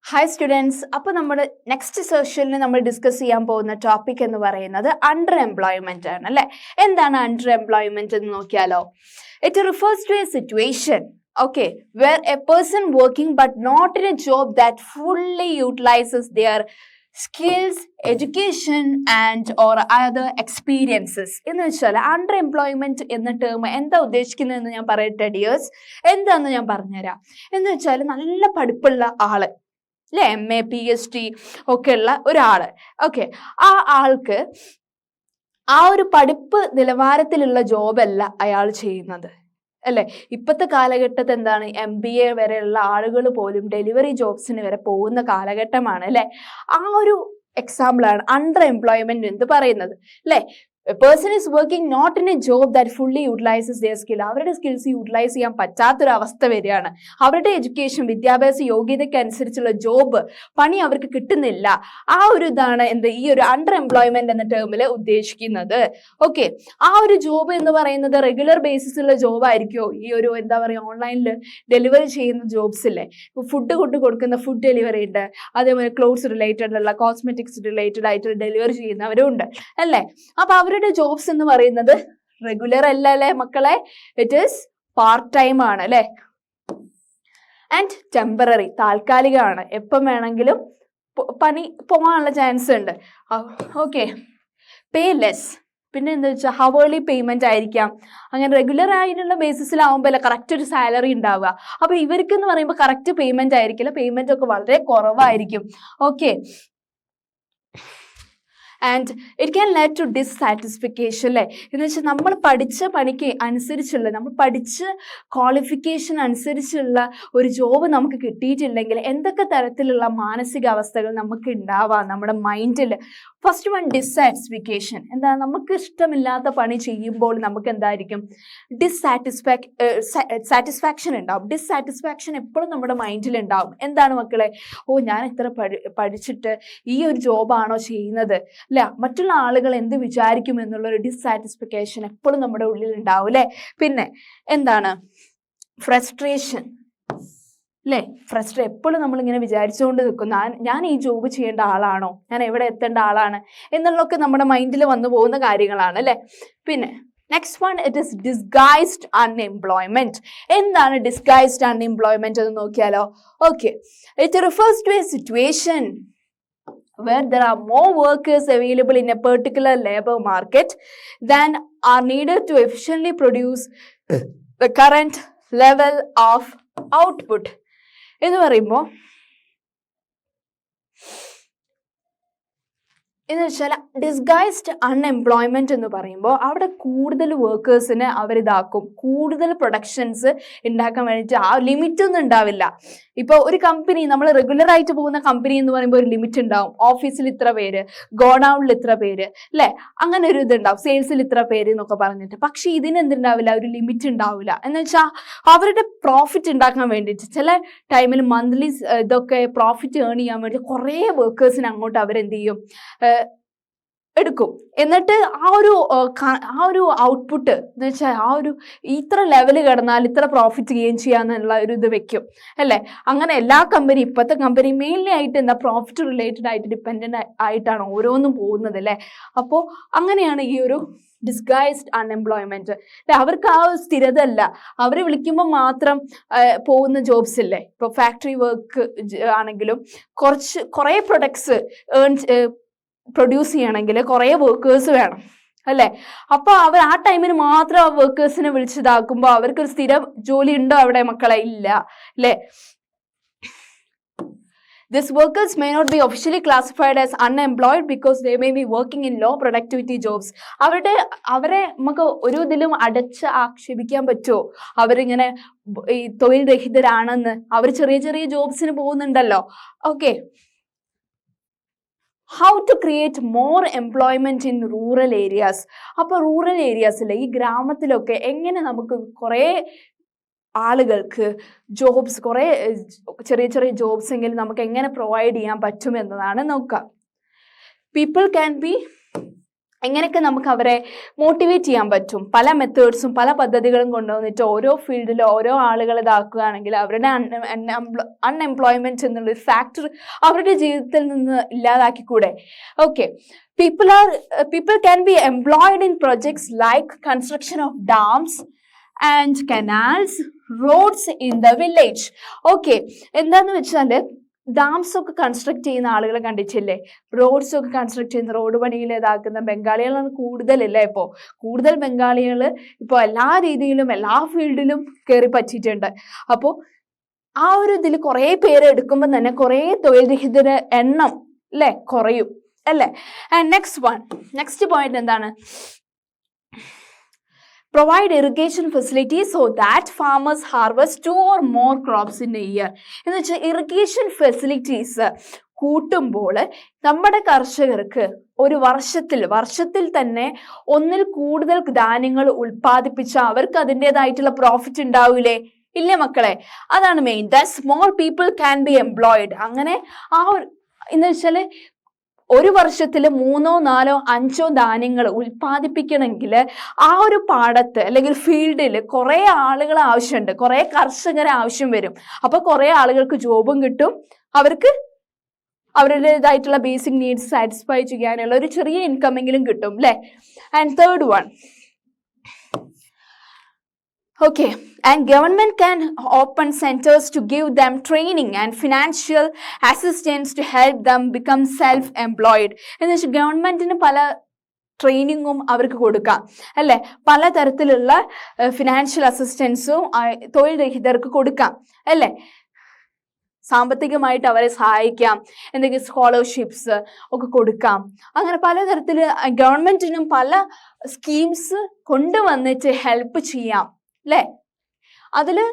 Hi students, അപ്പോൾ നമ്മൾ next സെഷനിൽ നമ്മൾ ഡിസ്കസ് ചെയ്യാൻ പോകുന്ന ടോപ്പിക് എന്ന് പറയുന്നത് അണ്ടർ എംപ്ലോയ്മെന്റ് ആണ് അല്ലേ. എന്താണ് അണ്ടർ എംപ്ലോയ്മെന്റ് എന്ന് നോക്കിയാലോ. It refers to a situation where a person working but not in a job that fully utilizes their skills, education and or other experiences. എന്ന് വെച്ചാൽ അണ്ടർ എംപ്ലോയ്മെന്റ് എന്ന ടേം എന്താ ഉദ്ദേശിക്കുന്നതെന്ന് ഞാൻ പറയട്ടെ ഡിയേഴ്സ്. എന്താണെന്ന് ഞാൻ പറഞ്ഞുതരാം. എന്ന് വെച്ചാൽ നല്ല പഠിപ്പുള്ള ആള് അല്ലെ, MA PhD ഒക്കെ ഉള്ള ഒരാള്, ആ ആൾക്ക് ആ ഒരു പഠിപ്പ് നിലവാരത്തിലുള്ള ജോബല്ല അയാൾ ചെയ്യുന്നത് അല്ലെ. ഇപ്പോഴത്തെ കാലഘട്ടത്തിൽ എന്താണ്, MBA വരെയുള്ള ആളുകൾ പോലും ഡെലിവറി ജോബ്സിന് വരെ പോകുന്ന കാലഘട്ടമാണ് അല്ലെ. ആ ഒരു എക്സാമ്പിളാണ് അണ്ടർ എംപ്ലോയ്മെന്റ് എന്ന് പറയുന്നത് അല്ലെ. A person is working not in a job that fully utilizes their skill. അവരുടെ സ്കിൽസ് യൂട്ടിലൈസ് ചെയ്യാൻ പറ്റാത്തൊരവസ്ഥ വരികയാണ്. അവരുടെ എഡ്യൂക്കേഷൻ, വിദ്യാഭ്യാസ യോഗ്യതയ്ക്ക് അനുസരിച്ചുള്ള ജോബ് പണി അവർക്ക് കിട്ടുന്നില്ല. ആ ഒരു ഇതാണ് ഈ ഒരു അണ്ടർ എംപ്ലോയ്മെന്റ് എന്ന ടേമിൽ ഉദ്ദേശിക്കുന്നത്. ആ ഒരു ജോബ് എന്ന് പറയുന്നത് റെഗുലർ ബേസിസുള്ള ജോബ് ആയിരിക്കുമോ? ഈ ഒരു ഓൺലൈനിൽ ഡെലിവറി ചെയ്യുന്ന ജോബ്സ് ഇല്ലേ, ഫുഡ് കൊടുക്കുന്ന ഫുഡ് ഡെലിവറി ഉണ്ട്, അതേപോലെ ക്ലോത്ത്സ് റിലേറ്റഡ് ഉള്ള കോസ്മെറ്റിക്സ് റിലേറ്റഡ് ആയിട്ട് ഡെലിവറി ചെയ്യുന്നവരും ഉണ്ട് അല്ലേ. അപ്പൊ അവരുടെ ജോബ്സ് എന്ന് പറയുന്നത് റെഗുലർ അല്ല അല്ലെ മക്കളെ. ഇറ്റ് ഈസ് പാർട്ട് ടൈം ആണ് അല്ലെ, ആൻഡ് ടെമ്പററി, താൽക്കാലികമാണ്. എപ്പം വേണമെങ്കിലും പണി പോകാനുള്ള ചാൻസ് ഉണ്ട്. പേ ലെസ്. പിന്നെ എന്താ വെച്ചാൽ ഹവേർലി പേയ്മെന്റ് ആയിരിക്കാം. അങ്ങനെ റെഗുലർ ആയിട്ടുള്ള ബേസിസിലാവുമ്പോൾ അല്ല കറക്റ്റ് ഒരു സാലറി ഉണ്ടാവുക. അപ്പൊ ഇവർക്ക് എന്ന് പറയുമ്പോൾ കറക്റ്റ് പേയ്മെന്റ് ആയിരിക്കില്ല, പേയ്മെന്റ് ഒക്കെ വളരെ കുറവായിരിക്കും. And it can lead to dissatisfaction അല്ലേ. എന്ന് വെച്ചാൽ നമ്മൾ പഠിച്ച പണിക്ക് അനുസരിച്ചുള്ള, നമ്മൾ പഠിച്ച ക്വാളിഫിക്കേഷൻ അനുസരിച്ചുള്ള ഒരു ജോബ് നമുക്ക് കിട്ടിയിട്ടില്ലെങ്കിൽ എന്തൊക്കെ തരത്തിലുള്ള മാനസികാവസ്ഥകൾ നമുക്ക് ഉണ്ടാവാം നമ്മുടെ മൈൻഡിൽ. First one, dissatisfaction. എന്താ, നമുക്ക് ഇഷ്ടമില്ലാത്ത പണി ചെയ്യുമ്പോൾ നമുക്ക് എന്തായിരിക്കും, സാറ്റിസ്ഫാക്ഷൻ ഉണ്ടാവും. ഡിസ്സാറ്റിസ്ഫാക്ഷൻ എപ്പോഴും നമ്മുടെ മൈൻഡിൽ ഉണ്ടാവും. എന്താണ് മക്കളെ, ഞാൻ ഇത്ര പഠിച്ചിട്ട് ഈ ഒരു ജോബാണോ ചെയ്യുന്നത് അല്ല, മറ്റുള്ള ആളുകൾ എന്ത് വിചാരിക്കും എന്നുള്ളൊരു ഡിസ്സാറ്റിസ്ഫിക്കേഷൻ എപ്പോഴും നമ്മുടെ ഉള്ളിൽ ഉണ്ടാവും അല്ലെ. പിന്നെ എന്താണ്, ഫ്രസ്ട്രേഷൻ അല്ലേ. എപ്പോഴും നമ്മളിങ്ങനെ വിചാരിച്ചുകൊണ്ട് നിൽക്കും, ഞാൻ ഈ ജോബ് ചെയ്യേണ്ട ആളാണോ, ഞാൻ എവിടെ എത്തേണ്ട ആളാണ് എന്നുള്ളതൊക്കെ നമ്മുടെ മൈൻഡിൽ വന്നു പോകുന്ന കാര്യങ്ങളാണ് അല്ലേ. പിന്നെ next one, it is disguised unemployment. എന്താണ് ഡിസ്ഗൈസ്ഡ് അൺഎംപ്ലോയ്മെന്റ് എന്ന് നോക്കിയാലോ. It refers to a situation where there are more workers available in a particular labor market than are needed to efficiently produce the current level of output. എന്ന് പറയുമ്പോൾ എന്ന് വെച്ചാൽ disguised unemployment എന്ന് പറയുമ്പോൾ അവിടെ കൂടുതൽ വർക്കേഴ്സിനെ അവരിതാക്കും, കൂടുതൽ പ്രൊഡക്ഷൻസ് ഉണ്ടാക്കാൻ വേണ്ടിയിട്ട് ആ ലിമിറ്റ് ഒന്നും ഉണ്ടാവില്ല. ഇപ്പോൾ ഒരു കമ്പനി, നമ്മൾ റെഗുലർ ആയിട്ട് പോകുന്ന കമ്പനി എന്ന് പറയുമ്പോൾ ഒരു ലിമിറ്റ് ഉണ്ടാവും. ഓഫീസിൽ ഇത്ര പേര്, ഗോഡൌണിൽ ഇത്ര പേര് അല്ലേ, അങ്ങനെ ഒരു ഇതുണ്ടാവും. സെയിൽസിൽ ഇത്ര പേര് എന്നൊക്കെ പറഞ്ഞിട്ട്. പക്ഷെ ഇതിന് എന്തുണ്ടാവില്ല, ഒരു ലിമിറ്റ് ഉണ്ടാവില്ല. എന്ന് വെച്ചാൽ അവരുടെ പ്രോഫിറ്റ് ഉണ്ടാക്കാൻ വേണ്ടിയിട്ട് ചില ടൈമിൽ മന്ത്ലി ഇതൊക്കെ പ്രോഫിറ്റ് ഏൺ ചെയ്യാൻ വേണ്ടി കുറേ വർക്കേഴ്സിന് അങ്ങോട്ട് അവരെന്ത് ചെയ്യും, എടുക്കും. എന്നിട്ട് ആ ഒരു ഔട്ട്പുട്ട് എന്ന് വെച്ചാൽ ആ ഒരു ഇത്ര ലെവൽ കിടന്നാൽ ഇത്ര പ്രോഫിറ്റ് ഗെയിൻ ചെയ്യാന്നുള്ള ഒരു ഇത് വെക്കും അല്ലേ. അങ്ങനെ എല്ലാ കമ്പനി, ഇപ്പോഴത്തെ കമ്പനി മെയിൻലി ആയിട്ട് എന്താ, പ്രോഫിറ്റ് റിലേറ്റഡ് ആയിട്ട് ഡിപ്പെൻഡൻ്റ് ആയിട്ടാണ് ഓരോന്നും പോകുന്നത് അല്ലേ. അപ്പോൾ അങ്ങനെയാണ് ഈ ഒരു ഡിസ്ഗൈസ്ഡ് അൺഎംപ്ലോയ്മെന്റ്. അവർക്ക് ആ ഒരു സ്ഥിരത അല്ല. അവർ വിളിക്കുമ്പോൾ മാത്രം പോകുന്ന ജോബ്സ് ഇല്ലേ. ഇപ്പോൾ ഫാക്ടറി വർക്ക് ആണെങ്കിലും കുറേ പ്രൊഡക്ട്സ് പ്രൊഡ്യൂസ് ചെയ്യണമെങ്കിൽ കുറേ വർക്കേഴ്സ് വേണം അല്ലേ. അപ്പോൾ അവർ ആ ടൈമിന് മാത്രം ആ വർക്കേഴ്സിനെ വിളിച്ചതാക്കുമ്പോൾ അവർക്കൊരു സ്ഥിര ജോലി ഉണ്ടോ അവിടെ മക്കളെ? ഇല്ല അല്ലേ. These workers may not be officially classified as unemployed because they may be working in low productivity jobs. അവരെ നമുക്ക് ഒരു ഇതിലും അടച്ച് ആക്ഷേപിക്കാൻ പറ്റുമോ? അവരിങ്ങനെ ഈ തൊഴിൽ രഹിതരാണെന്ന്. അവർ ചെറിയ ചെറിയ ജോബ്സിന് പോകുന്നുണ്ടല്ലോ. How to create more employment in rural areas. അപ്പോൾ റൂറൽ ഏരിയാസിലെ ഈ ഗ്രാമത്തിലൊക്കെ എങ്ങനെ നമുക്ക് കുറേ ആളുകൾക്ക് ജോബ്സ്, കുറേ ചെറിയ ചെറിയ ജോബ്സ് എങ്കിലും നമുക്ക് എങ്ങനെ പ്രൊവൈഡ് ചെയ്യാൻ പറ്റും എന്നതാണ് നോക്കുക. പീപ്പിൾ ക്യാൻ ബി എങ്ങനെയൊക്കെ നമുക്ക് അവരെ മോട്ടിവേറ്റ് ചെയ്യാൻ പറ്റും? പല മെത്തേഡ്സും പല പദ്ധതികളും കൊണ്ടുവന്നിട്ട് ഓരോ ഫീൽഡിൽ ഓരോ ആളുകൾ ഇതാക്കുകയാണെങ്കിൽ അവരുടെ അൺഎംപ്ലോയ്മെന്റ് എന്നുള്ളൊരു ഫാക്ടർ അവരുടെ ജീവിതത്തിൽ നിന്ന് ഇല്ലാതാക്കിക്കൂടെ? Okay, people can be employed in projects like construction of dams and canals, roads in the village. Okay, എന്താന്ന് വെച്ചാല് ഡാംസ് ഒക്കെ കൺസ്ട്രക്ട് ചെയ്യുന്ന ആളുകളെ കണ്ടിട്ടില്ലേ? റോഡ്സ് ഒക്കെ കൺസ്ട്രക്ട് ചെയ്യുന്ന റോഡ് പണിയിൽ ഇതാക്കുന്ന ബംഗാളികളാണ് കൂടുതലല്ലേ? കൂടുതൽ ബംഗാളികൾ ഇപ്പോൾ എല്ലാ രീതിയിലും എല്ലാ ഫീൽഡിലും കയറി പറ്റിയിട്ടുണ്ട്. അപ്പോൾ ആ ഒരു ഇതിൽ കുറേ പേര് എടുക്കുമ്പോൾ തന്നെ കുറേ തൊഴിൽ രഹിതരുടെ എണ്ണം അല്ലേ കുറയും അല്ലേ? ആൻഡ് നെക്സ്റ്റ് പോയിന്റ് എന്താണ്? Provide irrigation facilities so that farmers harvest 2 or more crops in a year. എന്ന് വെച്ചാൽ ഇറിഗേഷൻ ഫെസിലിറ്റീസ് കൂട്ടുമ്പോൾ നമ്മുടെ കർഷകർക്ക് ഒരു വർഷത്തിൽ തന്നെ ഒന്നിൽ കൂടുതൽ ധാന്യങ്ങൾ ഉൽപ്പാദിപ്പിച്ച അവർക്ക് അതിൻ്റെതായിട്ടുള്ള പ്രോഫിറ്റ് ഉണ്ടാവില്ലേ? ഇല്ലേ മക്കളെ? അതാണ് main. That small people can be employed. അങ്ങനെ ആ ഒരു എന്ന് വെച്ചാൽ ഒരു വർഷത്തിൽ 3, 4, 5 ധാന്യങ്ങൾ ഉൽപ്പാദിപ്പിക്കണമെങ്കിൽ ആ ഒരു പാടത്ത് അല്ലെങ്കിൽ ഫീൽഡിൽ കുറേ ആളുകൾ ആവശ്യമുണ്ട്, കുറേ കർഷകരെ ആവശ്യം വരും. അപ്പൊ കുറേ ആളുകൾക്ക് ജോബും കിട്ടും, അവർക്ക് അവരുടേതായിട്ടുള്ള ബേസിക് നീഡ്സ് സാറ്റിസ്ഫൈ ചെയ്യാനുള്ള ഒരു ചെറിയ ഇൻകമെങ്കിലും കിട്ടും അല്ലേ? And third one, okay, and government can open centers to give them training and financial assistance to help them become self-employed. എന്ന് വെച്ചാൽ ഗവൺമെന്റിന് പല ട്രെയിനിങ്ങും അവർക്ക് കൊടുക്കാം അല്ലെ? പലതരത്തിലുള്ള ഫിനാൻഷ്യൽ അസിസ്റ്റൻസും തൊഴിൽ രഹിതർക്ക് കൊടുക്കാം അല്ലെ? സാമ്പത്തികമായിട്ട് അവരെ സഹായിക്കാം, എന്തെങ്കിലും സ്കോളർഷിപ്സ് ഒക്കെ കൊടുക്കാം. അങ്ങനെ പലതരത്തിൽ ഗവൺമെന്റിനും പല സ്കീംസ് കൊണ്ടുവന്നിട്ട് ഹെൽപ്പ് ചെയ്യാം അല്ലേ? അതില്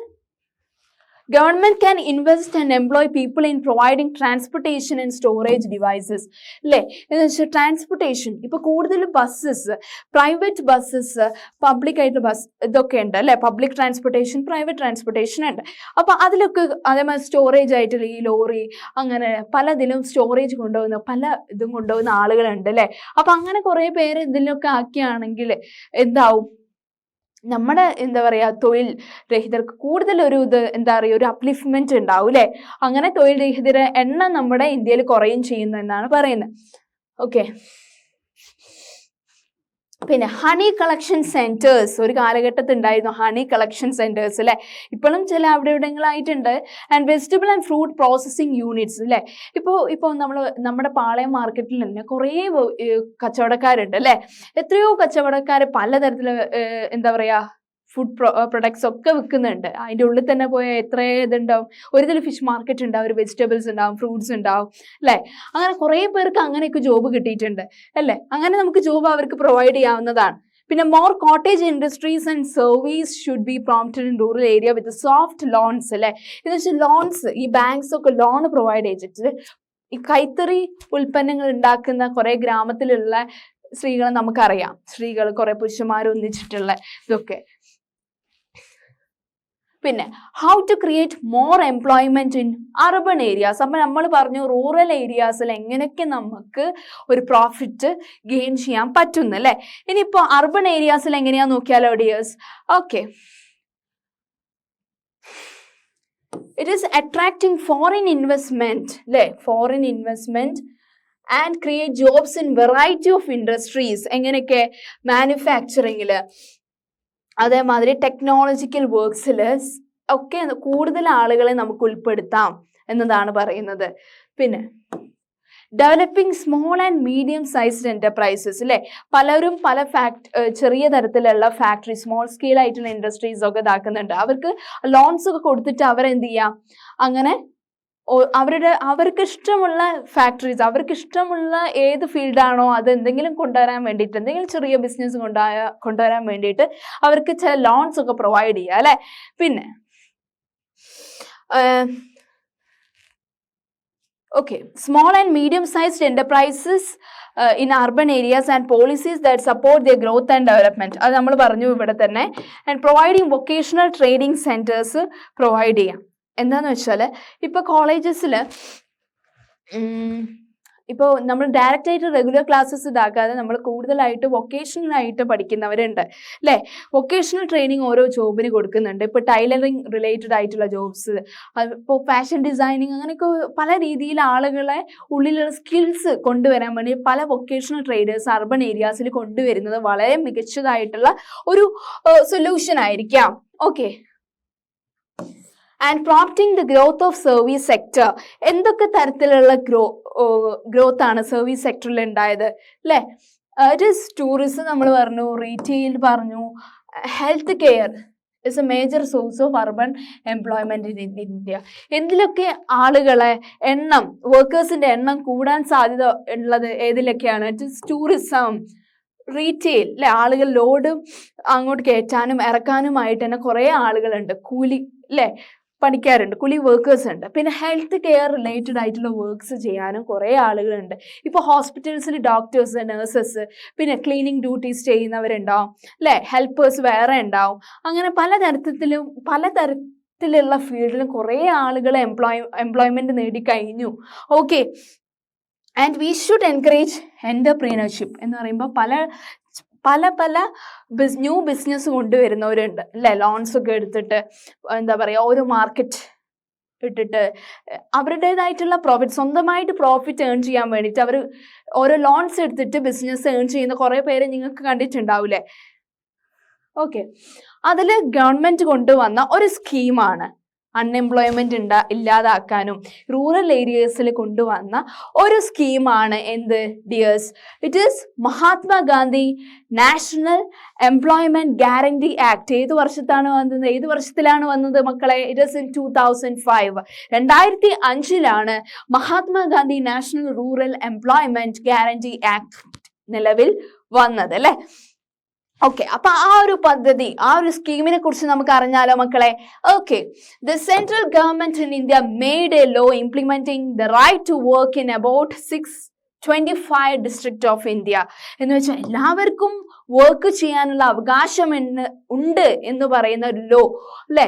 government can invest and employ people in providing transportation and storage devices അല്ലേ? എന്ന് വെച്ചാൽ ട്രാൻസ്പോർട്ടേഷൻ ഇപ്പൊ കൂടുതൽ ബസ്സസ്, പ്രൈവറ്റ് ബസ്സസ്, പബ്ലിക് ആയിട്ട് ബസ് ഇതൊക്കെ ഉണ്ട് അല്ലെ? പബ്ലിക് ട്രാൻസ്പോർട്ടേഷൻ, പ്രൈവറ്റ് ട്രാൻസ്പോർട്ടേഷൻ ഉണ്ട്. അപ്പൊ അതിലൊക്കെ അതേമാതിരി സ്റ്റോറേജ് ആയിട്ടുള്ള ഈ ലോറി അങ്ങനെ പലതിലും സ്റ്റോറേജ് കൊണ്ടുപോകുന്ന പല ഇതും കൊണ്ടുപോകുന്ന ആളുകളുണ്ട് അല്ലെ? അപ്പൊ അങ്ങനെ കുറെ പേര് ഇതിലൊക്കെ ആക്കിയാണെങ്കിൽ എന്താവും? നമ്മുടെ എന്താ പറയാ തൊഴിൽ രഹിതർക്ക് കൂടുതൽ ഒരു ഒരു അപ്ലിഫ്റ്റ്മെന്റ് ഉണ്ടാവും അല്ലെ? അങ്ങനെ തൊഴിൽ രഹിതരുടെ എണ്ണം നമ്മുടെ ഇന്ത്യയിൽ കുറയും ചെയ്യുന്നു എന്നാണ് പറയുന്നത്. ഓക്കെ, പിന്നെ ഹണി കളക്ഷൻ സെന്റേഴ്സ് ഒരു കാലഘട്ടത്തിൽ ഉണ്ടായിരുന്നു, ഹണി കളക്ഷൻ സെന്റേഴ്സ് അല്ലെ? ഇപ്പോഴും ചില അവിടെ ഇവിടങ്ങളായിട്ടുണ്ട്. And vegetable and fruit processing units അല്ലെ? ഇപ്പോൾ നമ്മുടെ പാളയം മാർക്കറ്റിൽ തന്നെ കുറേ കച്ചവടക്കാരുണ്ട് അല്ലെ? എത്രയോ കച്ചവടക്കാർ പലതരത്തില് എന്താ പറയാ ഫുഡ് പ്രൊഡക്ട്സ് ഒക്കെ വിൽക്കുന്നുണ്ട്. അതിൻ്റെ ഉള്ളിൽ തന്നെ പോയ എത്ര ഇതുണ്ടാവും? ഒരു ഫിഷ് മാർക്കറ്റ് ഉണ്ടാവും, ഒരു വെജിറ്റബിൾസ് ഉണ്ടാവും, ഫ്രൂട്ട്സ് ഉണ്ടാവും അല്ലേ? അങ്ങനെ കുറേ പേർക്ക് അങ്ങനെയൊക്കെ ജോബ് കിട്ടിയിട്ടുണ്ട് അല്ലേ? അങ്ങനെ നമുക്ക് ജോബ് അവർക്ക് പ്രൊവൈഡ് ചെയ്യാവുന്നതാണ്. പിന്നെ more cottage industries and service should be prompted in rural area with soft loans അല്ലേ? എന്ന് വെച്ചാൽ ലോൺസ്, ഈ ബാങ്ക്സ് ഒക്കെ ലോൺ പ്രൊവൈഡ് ചെയ്തിട്ട് ഈ കൈത്തറി ഉൽപ്പന്നങ്ങൾ ഉണ്ടാക്കുന്ന കുറേ ഗ്രാമത്തിലുള്ള സ്ത്രീകളെ നമുക്കറിയാം. സ്ത്രീകൾ കുറേ പുരുഷന്മാർ ഒന്നിച്ചിട്ടുള്ള ഇതൊക്കെ. പിന്നെ how to create more employment in urban areas. അപ്പം നമ്മൾ പറഞ്ഞു റൂറൽ ഏരിയാസിൽ എങ്ങനെയൊക്കെ നമുക്ക് ഒരു പ്രോഫിറ്റ് ഗെയിൻ ചെയ്യാൻ പറ്റുന്നു അല്ലേ? ഇനിയിപ്പോൾ അർബൺ ഏരിയാസിൽ എങ്ങനെയാ നോക്കിയാലോ dears? Okay, it is attracting foreign investment അല്ലേ? Foreign investment and create jobs in variety of industries. എങ്ങനെയൊക്കെ? മാനുഫാക്ചറിങ്ങിൽ, അതേമാതിരി ടെക്നോളജിക്കൽ വർക്ക്സിൽ ഒക്കെ കൂടുതൽ ആളുകളെ നമുക്ക് ഉൾപ്പെടുത്താം എന്നതാണ് പറയുന്നത്. പിന്നെ developing small and medium sized enterprises അല്ലേ? പലരും പല ചെറിയ തരത്തിലുള്ള ഫാക്ടറി, സ്മോൾ സ്കെയിൽ ആയിട്ടുള്ള ഇൻഡസ്ട്രീസ് ഒക്കെ ഇതാക്കുന്നുണ്ട്. അവർക്ക് ലോൺസ് ഒക്കെ കൊടുത്തിട്ട് അവരെന്ത് ചെയ്യാം? അങ്ങനെ അവർക്ക് ഇഷ്ടമുള്ള ഫാക്ടറീസ്, അവർക്ക് ഇഷ്ടമുള്ള ഏത് ഫീൽഡാണോ അത് എന്തെങ്കിലും കൊണ്ടുവരാൻ വേണ്ടിയിട്ട്, എന്തെങ്കിലും ചെറിയ ബിസിനസ് കൊണ്ടുവരാൻ വേണ്ടിയിട്ട് അവർക്ക് ചില ലോൺസ് ഒക്കെ പ്രൊവൈഡ് ചെയ്യുക അല്ലെ? പിന്നെ okay, small and medium sized enterprises in urban areas and policies that support their growth and development. അത് നമ്മൾ പറഞ്ഞു ഇവിടെ തന്നെ. and providing vocational training centers provide ചെയ്യാം. എന്താന്ന് വെച്ചാൽ ഇപ്പൊ കോളേജസിൽ ഇപ്പോൾ നമ്മൾ ഡയറക്റ്റ് ആയിട്ട് റെഗുലർ ക്ലാസ്സസ് ഇതാക്കാതെ നമ്മൾ കൂടുതലായിട്ട് വൊക്കേഷണൽ ആയിട്ട് പഠിക്കുന്നവരുണ്ട് അല്ലേ. വൊക്കേഷണൽ ട്രെയിനിങ് ഓരോ ജോബിന് കൊടുക്കുന്നുണ്ട്. ഇപ്പോൾ ടൈലറിങ് റിലേറ്റഡ് ആയിട്ടുള്ള ജോബ്സ്, ഇപ്പോൾ ഫാഷൻ ഡിസൈനിങ്, അങ്ങനെയൊക്കെ പല രീതിയിൽ ആളുകളെ ഉള്ളിലുള്ള സ്കിൽസ് കൊണ്ടുവരാൻ വേണ്ടി പല വൊക്കേഷണൽ ട്രേഡേഴ്സ് അർബൻ ഏരിയാസിൽ കൊണ്ടുവരുന്നത് വളരെ മികച്ചതായിട്ടുള്ള ഒരു സൊല്യൂഷൻ ആയിരിക്കാം. Okay. And prompting the growth of service sector. എന്തൊക്കെ തരത്തിലുള്ള ഗ്രോത്ത് ആണ് സർവീസ് സെക്ടറിൽ ഉണ്ടായത് അല്ലേ? ഇറ്റ് ഈസ് ടൂറിസം നമ്മൾ പറഞ്ഞു, റീറ്റെയിൽ പറഞ്ഞു, health care is a major source of urban employment in India. എന്തിലൊക്കെ ആളുകളെ എണ്ണം, വർക്കേഴ്സിന്റെ എണ്ണം കൂടാൻ സാധ്യത ഉള്ളത് ഏതിലൊക്കെയാണ്? ഇറ്റ് ഈസ് ടൂറിസം, റീറ്റെയിൽ അല്ലെ. ആളുകൾ ലോഡ് അങ്ങോട്ട് കയറ്റാനും ഇറക്കാനുമായിട്ട് തന്നെ കുറേ ആളുകളുണ്ട്, കൂലി അല്ലെ പണിക്കാരുണ്ട്, കൂലി വർക്കേഴ്സ് ഉണ്ട്. പിന്നെ ഹെൽത്ത് കെയർ റിലേറ്റഡ് ആയിട്ടുള്ള വർക്ക്സ് ചെയ്യാനും കുറേ ആളുകളുണ്ട്. ഇപ്പോൾ ഹോസ്പിറ്റൽസിൽ ഡോക്ടേഴ്സ്, നഴ്സസ്, പിന്നെ ക്ലീനിങ് ഡ്യൂട്ടീസ് ചെയ്യുന്നവരുണ്ടാവും അല്ലേ, ഹെൽപ്പേഴ്സ് വേറെ ഉണ്ടാവും. അങ്ങനെ പലതരത്തിലുള്ള ഫീൽഡിലും കുറേ ആളുകൾ എംപ്ലോയ്മെന്റ് നേടിക്കഴിഞ്ഞു. Okay. And we should encourage entrepreneurship എന്ന് പറയുമ്പോൾ പല ന്യൂ ബിസിനസ് കൊണ്ടുവരുന്നവരുണ്ട് അല്ലേ. ലോൺസ് ഒക്കെ എടുത്തിട്ട് എന്താ പറയുക, ഓരോ മാർക്കറ്റ് ഇട്ടിട്ട് അവരുടേതായിട്ടുള്ള പ്രോഫിറ്റ്, സ്വന്തമായിട്ട് പ്രോഫിറ്റ് ഏൺ ചെയ്യാൻ വേണ്ടിയിട്ട് അവർ ഓരോ ലോൺസ് എടുത്തിട്ട് ബിസിനസ് ഏൺ ചെയ്യുന്ന കുറേ പേരെ നിങ്ങൾക്ക് കണ്ടിട്ടുണ്ടാവില്ലേ. ഓക്കെ. അതിൽ ഗവൺമെന്റ് കൊണ്ടുവന്ന ഒരു സ്കീമാണ് അൺഎംപ്ലോയ്മെന്റ് ഇല്ലാതാക്കാനും റൂറൽ ഏരിയസിൽ കൊണ്ടുവന്ന ഒരു സ്കീമാണ് എന്ത് dears? It is Mahatma Gandhi national employment guarantee act. ഏത് വർഷത്തിലാണ് വന്നത് മക്കളെ? It is in 2005. 2005 Mahatma Gandhi national rural employment guarantee act നിലവിൽ വന്നത് അല്ലെ. ഓക്കെ. അപ്പൊ ആ ഒരു പദ്ധതി, ആ ഒരു സ്കീമിനെ കുറിച്ച് നമുക്ക് അറിഞ്ഞാലോ മക്കളെ? Okay. The central government in India made a law implementing the right to work in about 625 district of India. എന്ന് വെച്ചാൽ എല്ലാവർക്കും വർക്ക് ചെയ്യാനുള്ള അവകാശം ഉണ്ട് എന്ന് പറയുന്ന ഒരു ലോ അല്ലെ,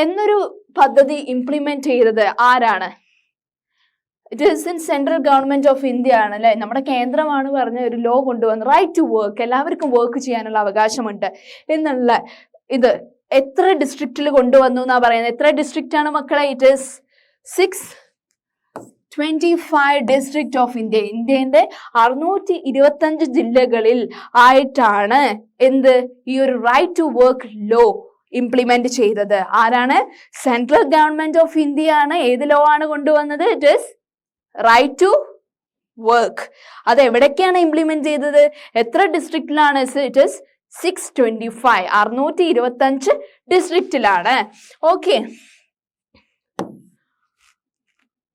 എന്നൊരു പദ്ധതി ഇംപ്ലിമെന്റ് ചെയ്തത് ആരാണ്? It is in central government of India ആണ് അല്ലെ. നമ്മുടെ കേന്ദ്രമാണ് പറഞ്ഞ ഒരു ലോ കൊണ്ടുവന്ന് റൈറ്റ് ടു വർക്ക്, എല്ലാവർക്കും വർക്ക് ചെയ്യാനുള്ള അവകാശമുണ്ട് എന്നുള്ള ഇത് എത്ര ഡിസ്ട്രിക്റ്റിൽ കൊണ്ടുവന്നു എന്നാ പറയുന്നത്? എത്ര ഡിസ്ട്രിക്റ്റ് ആണ് മക്കളെ? It is 625 district of India. ഇന്ത്യന്റെ 625 ജില്ലകളിൽ ആയിട്ടാണ് എന്ത് ഈ ഒരു right to work law implement ചെയ്തത്. ആരാണ്? സെൻട്രൽ ഗവൺമെന്റ് ഓഫ് ഇന്ത്യ ആണ്. ഏത് ലോ ആണ് കൊണ്ടുവന്നത്? It is right to work. അത് എവിടേക്കാണ് ഇംപ്ലിമെന്റ് ചെയ്തത്? എത്ര ഡിസ്ട്രിക്റ്റിലാണ്? ഇറ്റ് ഈസ് 625, 625 ഡിസ്ട്രിക്റ്റിലാണ്. Okay.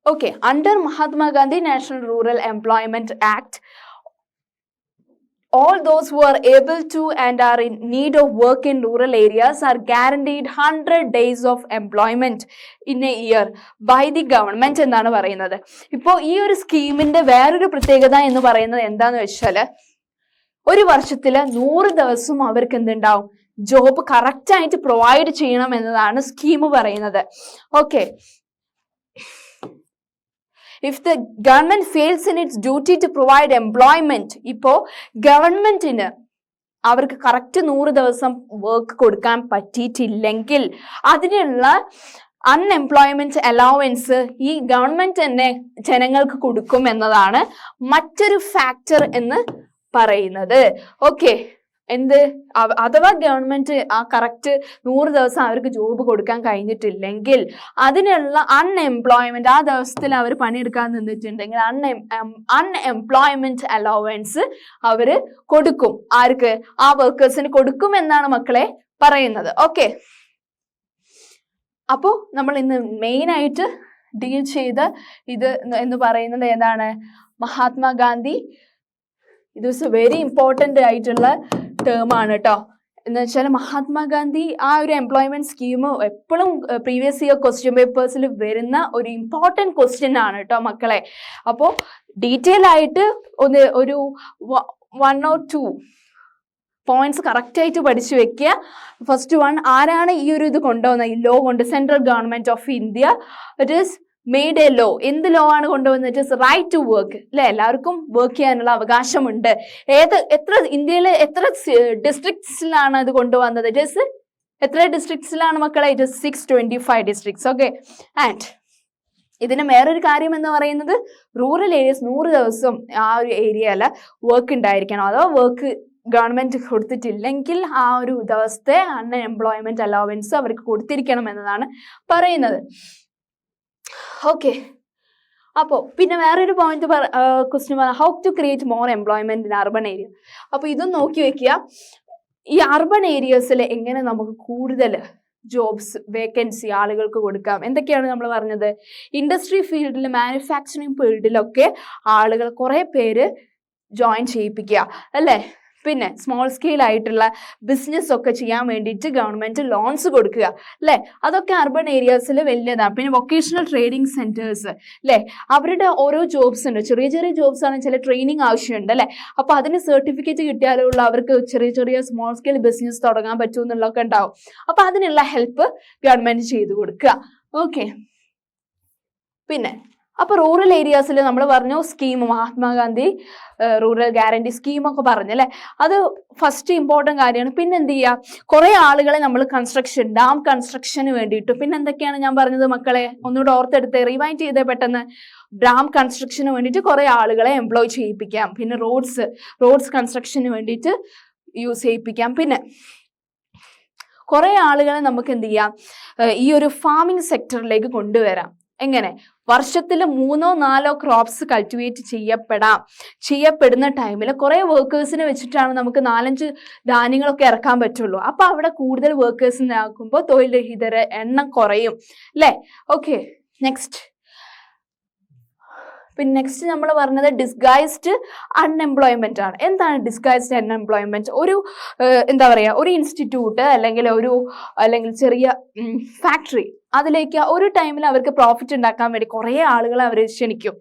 Okay. Under Mahatma Gandhi national rural employment act, all those who are able to and are in need of work in rural areas are guaranteed 100 days of employment in a year by the government എന്നാണ് പറയുന്നത്. ഇപ്പോൾ ഈ ഒരു സ്കീമിന്റെ വേറൊരു പ്രത്യേകത എന്ന് പറയുന്നത് എന്താന്ന് വെച്ചാൽ, ഒരു വർഷത്തില് 100 ദിവസം അവർക്ക് എന്തുണ്ടാവും? ജോബ് കറക്റ്റ് ആയിട്ട് പ്രൊവൈഡ് ചെയ്യണം എന്നതാണ് സ്കീം പറയുന്നത്. Okay. If the government fails in its duty to provide employment, ഇപ്പോൾ ഗവൺമെന്റിന് അവർക്ക് കറക്റ്റ് 100 ദിവസം വർക്ക് കൊടുക്കാൻ പറ്റിയിട്ടില്ലെങ്കിൽ അതിനുള്ള അൺഎംപ്ലോയ്മെന്റ് അലവൻസ് ഈ ഗവൺമെന്റ് തന്നെ ജനങ്ങൾക്ക് കൊടുക്കും എന്നതാണ് മറ്റൊരു ഫാക്ടർ എന്ന് പറയുന്നത്. ഓക്കെ. അഥവാ ഗവൺമെന്റ് ആ കറക്റ്റ് 100 ദിവസം അവർക്ക് ജോബ് കൊടുക്കാൻ കഴിഞ്ഞിട്ടില്ലെങ്കിൽ അതിനുള്ള അൺഎംപ്ലോയ്മെന്റ്, ആ ദിവസത്തിൽ അവർ പണിയെടുക്കാൻ നിന്നിട്ടുണ്ടെങ്കിൽ അൺഎംപ്ലോയ്മെന്റ് അലവൻസ് അവര് കൊടുക്കും. ആർക്ക്? ആ വർക്കേഴ്സിന് കൊടുക്കും എന്നാണ് മക്കളെ പറയുന്നത്. ഓക്കെ. അപ്പോ നമ്മൾ ഇന്ന് മെയിൻ ആയിട്ട് ഡീൽ ചെയ്ത ഇത് എന്ന് പറയുന്നത് ഏതാണ്? മഹാത്മാഗാന്ധി. ഇത് വാസ് വെരി ഇമ്പോർട്ടൻ്റ് ആയിട്ടുള്ള ടേം ആണ് കേട്ടോ. എന്ന് വെച്ചാൽ മഹാത്മാഗാന്ധി ആ ഒരു എംപ്ലോയ്മെന്റ് സ്കീം എപ്പോഴും പ്രീവിയസ് ഇയർ ക്വസ്റ്റ്യൻ പേപ്പേഴ്സിൽ വരുന്ന ഒരു ഇമ്പോർട്ടൻറ്റ് ക്വസ്റ്റ്യൻ ആണ് കേട്ടോ മക്കളെ. അപ്പോൾ ഡീറ്റെയിൽ ആയിട്ട് ഒരു 1 or 2 പോയിന്റ്സ് കറക്റ്റ് ആയിട്ട് പഠിച്ചു വെക്കുക. ഫസ്റ്റ് വൺ, ആരാണ് ഈ ഒരു ഇത് കൊണ്ടുവന്ന ഈ ലോ കൊണ്ട്? Central government of India. It is made a law. എന്ത് ലോ ആണ് കൊണ്ടുവന്നത്? റൈറ്റ് ടു വർക്ക് അല്ലെ, എല്ലാവർക്കും വർക്ക് ചെയ്യാനുള്ള അവകാശമുണ്ട്. ഇന്ത്യയിലെ എത്ര ഡിസ്ട്രിക്ട്സിലാണ് അത് കൊണ്ടുവന്നത്? എത്ര ഡിസ്ട്രിക്ട്സിലാണ് മക്കളെ? 625 ഡിസ്ട്രിക്ട്സ്. ഓക്കെ. ആൻഡ് ഇതിന് വേറൊരു കാര്യം എന്ന് പറയുന്നത്, റൂറൽ ഏരിയസ് 100 ദിവസം ആ ഒരു ഏരിയയിൽ വർക്ക് ഉണ്ടായിരിക്കണം. അഥവാ വർക്ക് ഗവൺമെന്റ് കൊടുത്തിട്ടില്ലെങ്കിൽ ആ ഒരു ദിവസത്തെ അൺഎംപ്ലോയ്മെന്റ് അലവൻസ് അവർക്ക് കൊടുത്തിരിക്കണം എന്നതാണ് പറയുന്നത്. ഓക്കെ. അപ്പോൾ പിന്നെ വേറൊരു point question, how to create more employment in urban area. അപ്പോൾ ഇതും നോക്കി വെക്കുക. ഈ അർബൻ ഏരിയസിൽ എങ്ങനെ നമുക്ക് കൂടുതൽ ജോബ്സ് വേക്കൻസി ആളുകൾക്ക് കൊടുക്കാം? എന്തൊക്കെയാണ് നമ്മൾ പറഞ്ഞത്? ഇൻഡസ്ട്രി ഫീൽഡിൽ, മാനുഫാക്ചറിങ് ഫീൽഡിലൊക്കെ ആളുകൾ കുറേ പേര് ജോയിൻ ചെയ്യിപ്പിക്കുക അല്ലേ. പിന്നെ സ്മോൾ സ്കെയിൽ ആയിട്ടുള്ള ബിസിനസ് ഒക്കെ ചെയ്യാൻ വേണ്ടിയിട്ട് ഗവൺമെന്റ് ലോൺസ് കൊടുക്കുക അല്ലേ. അതൊക്കെ അർബൻ ഏരിയാസിൽ വലിയതാണ്. പിന്നെ വൊക്കേഷണൽ ട്രെയിനിങ് സെന്റേഴ്സ് അല്ലേ, അവരുടെ ഓരോ ജോബ്സ് ഉണ്ട്. ചെറിയ ചെറിയ ജോബ്സ് ആണ്, ചില ട്രെയിനിങ് ആവശ്യമുണ്ട് അല്ലേ. അപ്പോൾ അതിന് സർട്ടിഫിക്കറ്റ് കിട്ടിയാലുള്ള അവർക്ക് ചെറിയ ചെറിയ സ്മോൾ സ്കെയിൽ ബിസിനസ് തുടങ്ങാൻ പറ്റും എന്നുള്ളതൊക്കെ ഉണ്ടാവും. അപ്പോൾ അതിനുള്ള ഹെൽപ്പ് ഗവൺമെന്റ് ചെയ്തു കൊടുക്കുക. ഓക്കെ. പിന്നെ അപ്പോൾ റൂറൽ ഏരിയാസിൽ നമ്മൾ പറഞ്ഞു സ്കീം, മഹാത്മാഗാന്ധി റൂറൽ ഗ്യാരണ്ടി സ്കീമൊക്കെ പറഞ്ഞല്ലേ, അത് ഫസ്റ്റ് ഇമ്പോർട്ടൻറ്റ് കാര്യമാണ്. പിന്നെ എന്ത് ചെയ്യുക, കുറേ ആളുകളെ നമ്മൾ ഡാം കൺസ്ട്രക്ഷന് വേണ്ടിയിട്ട്, പിന്നെ എന്തൊക്കെയാണ് ഞാൻ പറഞ്ഞത് മക്കളെ? ഒന്നുകൂടെ ഓർത്തെടുത്ത് റിവൈൻഡ് ചെയ്തേ പെട്ടെന്ന്. ഡാം കൺസ്ട്രക്ഷന് വേണ്ടിയിട്ട് കുറേ ആളുകളെ എംപ്ലോയ് ചെയ്യിപ്പിക്കാം. പിന്നെ റോഡ്സ് കൺസ്ട്രക്ഷന് വേണ്ടിയിട്ട് യൂസ് ചെയ്യിപ്പിക്കാം. പിന്നെ കുറേ ആളുകളെ നമുക്ക് എന്ത് ചെയ്യാം, ഈ ഒരു ഫാമിംഗ് സെക്ടറിലേക്ക് കൊണ്ടുവരാം. എങ്ങനെ? വർഷത്തിൽ 3-4 ക്രോപ്സ് കൾട്ടിവേറ്റ് ചെയ്യപ്പെടുന്ന ടൈമിൽ കുറേ വർക്കേഴ്സിനെ വെച്ചിട്ടാണ് നമുക്ക് 4-5 ധാന്യങ്ങളൊക്കെ ഇറക്കാൻ പറ്റുള്ളൂ. അപ്പൊ അവിടെ കൂടുതൽ വർക്കേഴ്സിനെ ആക്കുമ്പോൾ തൊഴിൽ രഹിതരെ എണ്ണം കുറയും അല്ലേ. ഓക്കെ. പിന്നെ നെക്സ്റ്റ് നമ്മൾ പറഞ്ഞത് ഡിസ്ഗൈസ്ഡ് അൺഎംപ്ലോയ്മെന്റ് ആണ്. എന്താണ് ഡിസ്ഗൈസ്ഡ് അൺഎംപ്ലോയ്മെന്റ്? എന്താ പറയുക, ഒരു ഇൻസ്റ്റിറ്റ്യൂട്ട് അല്ലെങ്കിൽ ചെറിയ ഫാക്ടറി, അതിലേക്ക് ഒരു ടൈമിൽ അവർക്ക് പ്രോഫിറ്റ് ഉണ്ടാക്കാൻ വേണ്ടി കുറേ ആളുകളെ അവർ ക്ഷണിക്കും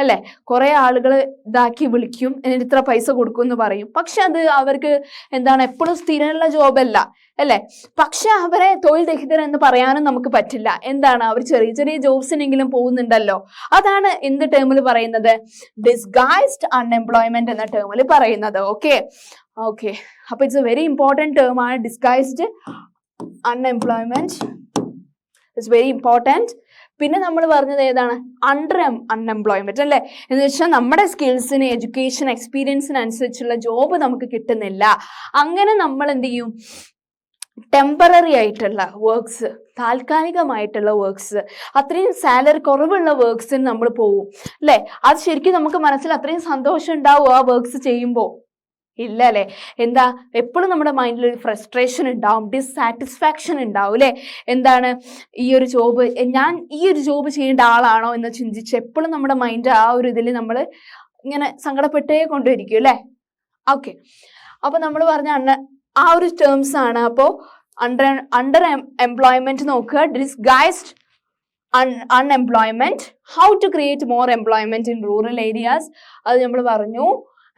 അല്ലേ. കുറേ ആളുകൾ ഇതാക്കി വിളിക്കും, എന്നിട്ട് ഇത്ര പൈസ കൊടുക്കും എന്ന് പറയും. പക്ഷെ അത് അവർക്ക് എന്താണ്, എപ്പോഴും സ്ഥിരമുള്ള ജോബല്ല അല്ലേ. പക്ഷെ അവരെ തൊഴിൽ രഹിതർ എന്ന് പറയാനും നമുക്ക് പറ്റില്ല. എന്താണ്, അവർ ചെറിയ ചെറിയ ജോബ്സിനെങ്കിലും പോകുന്നുണ്ടല്ലോ. അതാണ് എന്ത് ടേമിൽ പറയുന്നത്? ഡിസ്ഗൈസ്ഡ് അൺഎംപ്ലോയ്മെന്റ് എന്ന ടേമിൽ പറയുന്നത്. ഓക്കെ. അപ്പൊ it's a very important term ആണ് disguised unemployment. It's very important. പിന്നെ നമ്മൾ പറഞ്ഞത് ഏതാണ്? അൺഎംപ്ലോയ്മെന്റ് അല്ലേ. എന്ന് വെച്ചാൽ നമ്മുടെ സ്കിൽസിന്, എഡ്യൂക്കേഷൻ, എക്സ്പീരിയൻസിനനുസരിച്ചുള്ള ജോബ് നമുക്ക് കിട്ടുന്നില്ല. അങ്ങനെ നമ്മൾ എന്ത് ചെയ്യും? ടെമ്പററി ആയിട്ടുള്ള വർക്ക്സ്, താൽക്കാലികമായിട്ടുള്ള വർക്ക്സ്, അത്രയും സാലറി കുറവുള്ള വർക്ക്സിന് നമ്മൾ പോവും അല്ലേ. അത് ശരിക്കും നമുക്ക് മനസ്സിൽ അത്രയും സന്തോഷം ഉണ്ടാവും ആ വർക്ക്സ് ചെയ്യുമ്പോൾ? ഇല്ല അല്ലേ. എന്താ, എപ്പോഴും നമ്മുടെ മൈൻഡിൽ ഒരു ഫ്രസ്ട്രേഷൻ ഉണ്ടാവും, ഡിസ്സാറ്റിസ്ഫാക്ഷൻ ഉണ്ടാവും അല്ലേ. എന്താണ്, ഞാൻ ഈ ഒരു ജോബ് ചെയ്യേണ്ട ആളാണോ എന്ന് ചിന്തിച്ച് എപ്പോഴും നമ്മുടെ മൈൻഡ് ആ ഒരു ഇതിൽ നമ്മൾ ഇങ്ങനെ സങ്കടപ്പെട്ടേ കൊണ്ടിരിക്കും അല്ലേ. ഓക്കെ. അപ്പൊ നമ്മൾ പറഞ്ഞ ആ ഒരു ടേംസ് ആണ്. അപ്പോൾ അണ്ടർ എംപ്ലോയ്മെന്റ് നോക്കുക, disguised unemployment, how to create more employment in rural areas, അത് നമ്മൾ പറഞ്ഞു.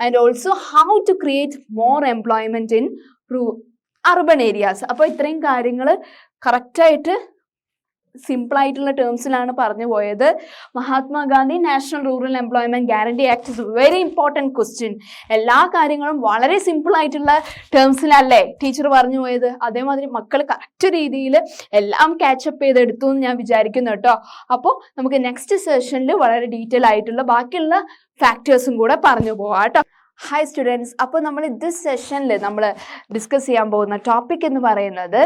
And also how to create more employment in urban areas. അപ്പോൾ ഇത്രയും കാര്യങ്ങൾ കറക്റ്റായിട്ട് സിമ്പിളായിട്ടുള്ള ടേംസിലാണ് പറഞ്ഞു പോയത്. Mahatma Gandhi national rural employment guarantee act is very important question. എല്ലാ കാര്യങ്ങളും വളരെ സിമ്പിൾ ആയിട്ടുള്ള ടേംസിലല്ലേ ടീച്ചർ പറഞ്ഞു പോയത്. അതേമാതിരി മക്കൾ കറക്റ്റ് രീതിയിൽ എല്ലാം ക്യാച്ചപ്പ് ചെയ്തെടുത്തു എന്ന് ഞാൻ വിചാരിക്കുന്നു കേട്ടോ. അപ്പോൾ നമുക്ക് നെക്സ്റ്റ് സെഷനിൽ വളരെ ഡീറ്റെയിൽ ആയിട്ടുള്ള ബാക്കിയുള്ള ഫാക്ടേഴ്സും കൂടെ പറഞ്ഞു പോവാം കേട്ടോ. ഹായ് സ്റ്റുഡൻസ്, അപ്പോൾ നമ്മൾ ദിസ് സെഷനിൽ നമ്മൾ ഡിസ്കസ് ചെയ്യാൻ പോകുന്ന ടോപ്പിക് എന്ന് പറയുന്നത്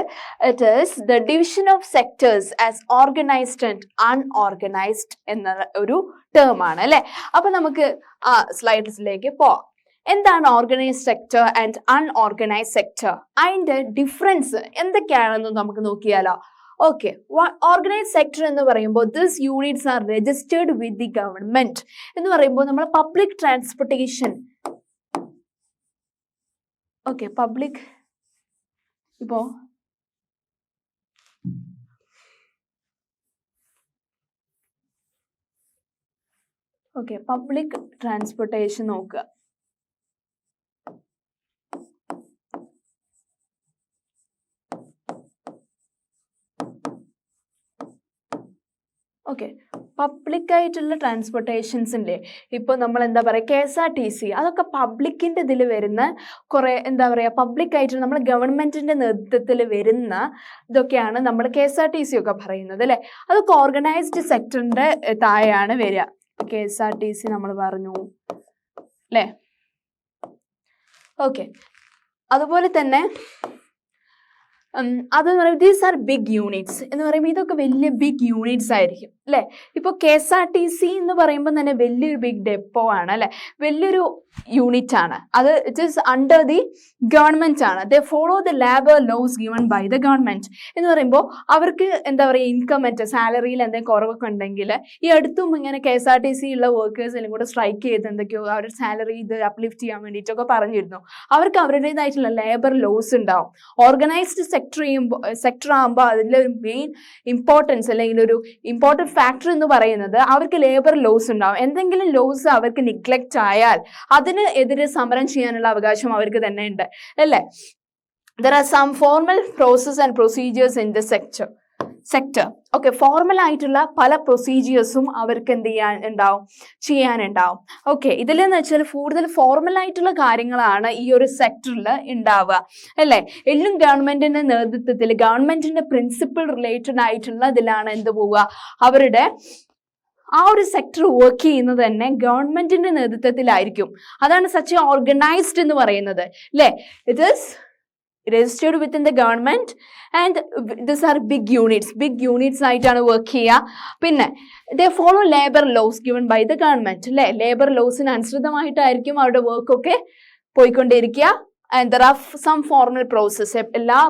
it is the division of sectors as organised and unorganised എന്ന ഒരു ടേം ആണ് അല്ലേ. അപ്പോൾ നമുക്ക് ആ സ്ലൈഡ്സിലേക്ക് പോവാം. എന്താണ് organised sector and unorganised sector? അതിൻ്റെ ഡിഫറൻസ് എന്തൊക്കെയാണെന്ന് നമുക്ക് നോക്കിയാലോ. ഓക്കെ. ഓർഗനൈസ്ഡ് സെക്ടർ എന്ന് പറയുമ്പോൾ this units are registered with the government എന്ന് പറയുമ്പോൾ നമ്മൾ പബ്ലിക് ട്രാൻസ്പോർട്ടേഷൻ, ഓക്കെ, പബ്ലിക് ഇപ്പോൾ പബ്ലിക് ട്രാൻസ്പോർട്ടേഷൻ നോക്കുക. ഓക്കെ, പബ്ലിക്കായിട്ടുള്ള ട്രാൻസ്പോർട്ടേഷൻസിൻ്റെ ഇപ്പോൾ നമ്മൾ എന്താ പറയുക KSRTC അതൊക്കെ പബ്ലിക്കിൻ്റെ ഇതിൽ വരുന്ന കുറേ എന്താ പറയുക പബ്ലിക്കായിട്ട് നമ്മൾ ഗവൺമെൻറ്റിൻ്റെ നേതൃത്വത്തിൽ വരുന്ന ഇതൊക്കെയാണ് നമ്മൾ KSRTC ഒക്കെ പറയുന്നത് അല്ലേ. അതൊക്കെ ഓർഗനൈസ്ഡ് സെക്ടറിൻ്റെ താഴെയാണ് വരിക. KSRTC നമ്മൾ പറഞ്ഞു അല്ലേ. ഓക്കെ, അതുപോലെ തന്നെ അതെന്ന് പറയുമ്പോൾ ദീസ് ആർ ബിഗ് യൂണിറ്റ്സ് എന്ന് പറയുമ്പോൾ ഇതൊക്കെ വലിയ ബിഗ് യൂണിറ്റ്സ് ആയിരിക്കും അല്ലേ. ഇപ്പോൾ KSRTC എന്ന് പറയുമ്പോൾ തന്നെ വലിയൊരു ബിഗ് ഡെപ്പോ ആണ് അല്ലേ, വലിയൊരു യൂണിറ്റ് ആണ്. അത് it is under the government ആണ്. They follow the labour laws given by the government എന്ന് പറയുമ്പോൾ അവർക്ക് എന്താ പറയുക ഇൻകം സാലറിയിൽ എന്തെങ്കിലും കുറവൊക്കെ ഉണ്ടെങ്കിൽ ഈ അടുത്തും ഇങ്ങനെ KSRTC ഉള്ള വർക്കേഴ്സിലും കൂടെ സ്ട്രൈക്ക് ചെയ്ത് എന്തൊക്കെയോ അവരുടെ സാലറി ഇത് അപ്ലിഫ്റ്റ് ചെയ്യാൻ വേണ്ടിയിട്ടൊക്കെ പറഞ്ഞിരുന്നു. അവർക്ക് അവരുടേതായിട്ടുള്ള ലേബർ ലോസ് ഉണ്ടാവും. ഓർഗനൈസ്ഡ് സെക്ടർ ആകുമ്പോൾ അതിൻ്റെ ഒരു മെയിൻ ഇമ്പോർട്ടൻസ് അല്ലെങ്കിൽ ഒരു ഇമ്പോർട്ടൻറ്റ് ഫാക്ടർ എന്ന് പറയുന്നത് അവർക്ക് ലേബർ ലോസ് ഉണ്ടാവും. എന്തെങ്കിലും ലോസ് അവർക്ക് നിഗ്ലക്റ്റ് ആയാൽ അതിന് എതിരെ സമരം ചെയ്യാനുള്ള അവകാശം അവർക്ക് തന്നെ ഉണ്ട് അല്ലേ. There are some formal process and procedures in the sector. Okay, formal ആയിട്ടുള്ള പല പ്രൊസീജിയേഴ്സും അവർക്ക് എന്ത് ചെയ്യാനുണ്ടാവും. ഓക്കെ, ഇതിലെന്ന് വെച്ചാൽ കൂടുതൽ ഫോർമൽ ആയിട്ടുള്ള കാര്യങ്ങളാണ് ഈ ഒരു സെക്ടറിൽ ഉണ്ടാവുക അല്ലേ. എല്ലാം ഗവൺമെന്റിന്റെ നേതൃത്വത്തിൽ ഗവൺമെന്റിന്റെ പ്രിൻസിപ്പിൾ റിലേറ്റഡ് ആയിട്ടുള്ള ഇതിലാണ് എന്ത് പോവുക, അവരുടെ ആ ഒരു സെക്ടർ വർക്ക് ചെയ്യുന്നത് തന്നെ ഗവൺമെന്റിന്റെ നേതൃത്വത്തിലായിരിക്കും. അതാണ് സച്ച് ഓർഗനൈസ്ഡ് എന്ന് പറയുന്നത് അല്ലേ. It is registered within the government and these are big units ആയിട്ടാണ് വർക്ക് ചെയ്യുക. പിന്നെ they follow labor laws given by the government അല്ലേ. ലേബർ ലോസിന് അനുസൃതമായിട്ടായിരിക്കും അവരുടെ വർക്കൊക്കെ പോയിക്കൊണ്ടിരിക്കുക. and there are some formal process. എല്ലാ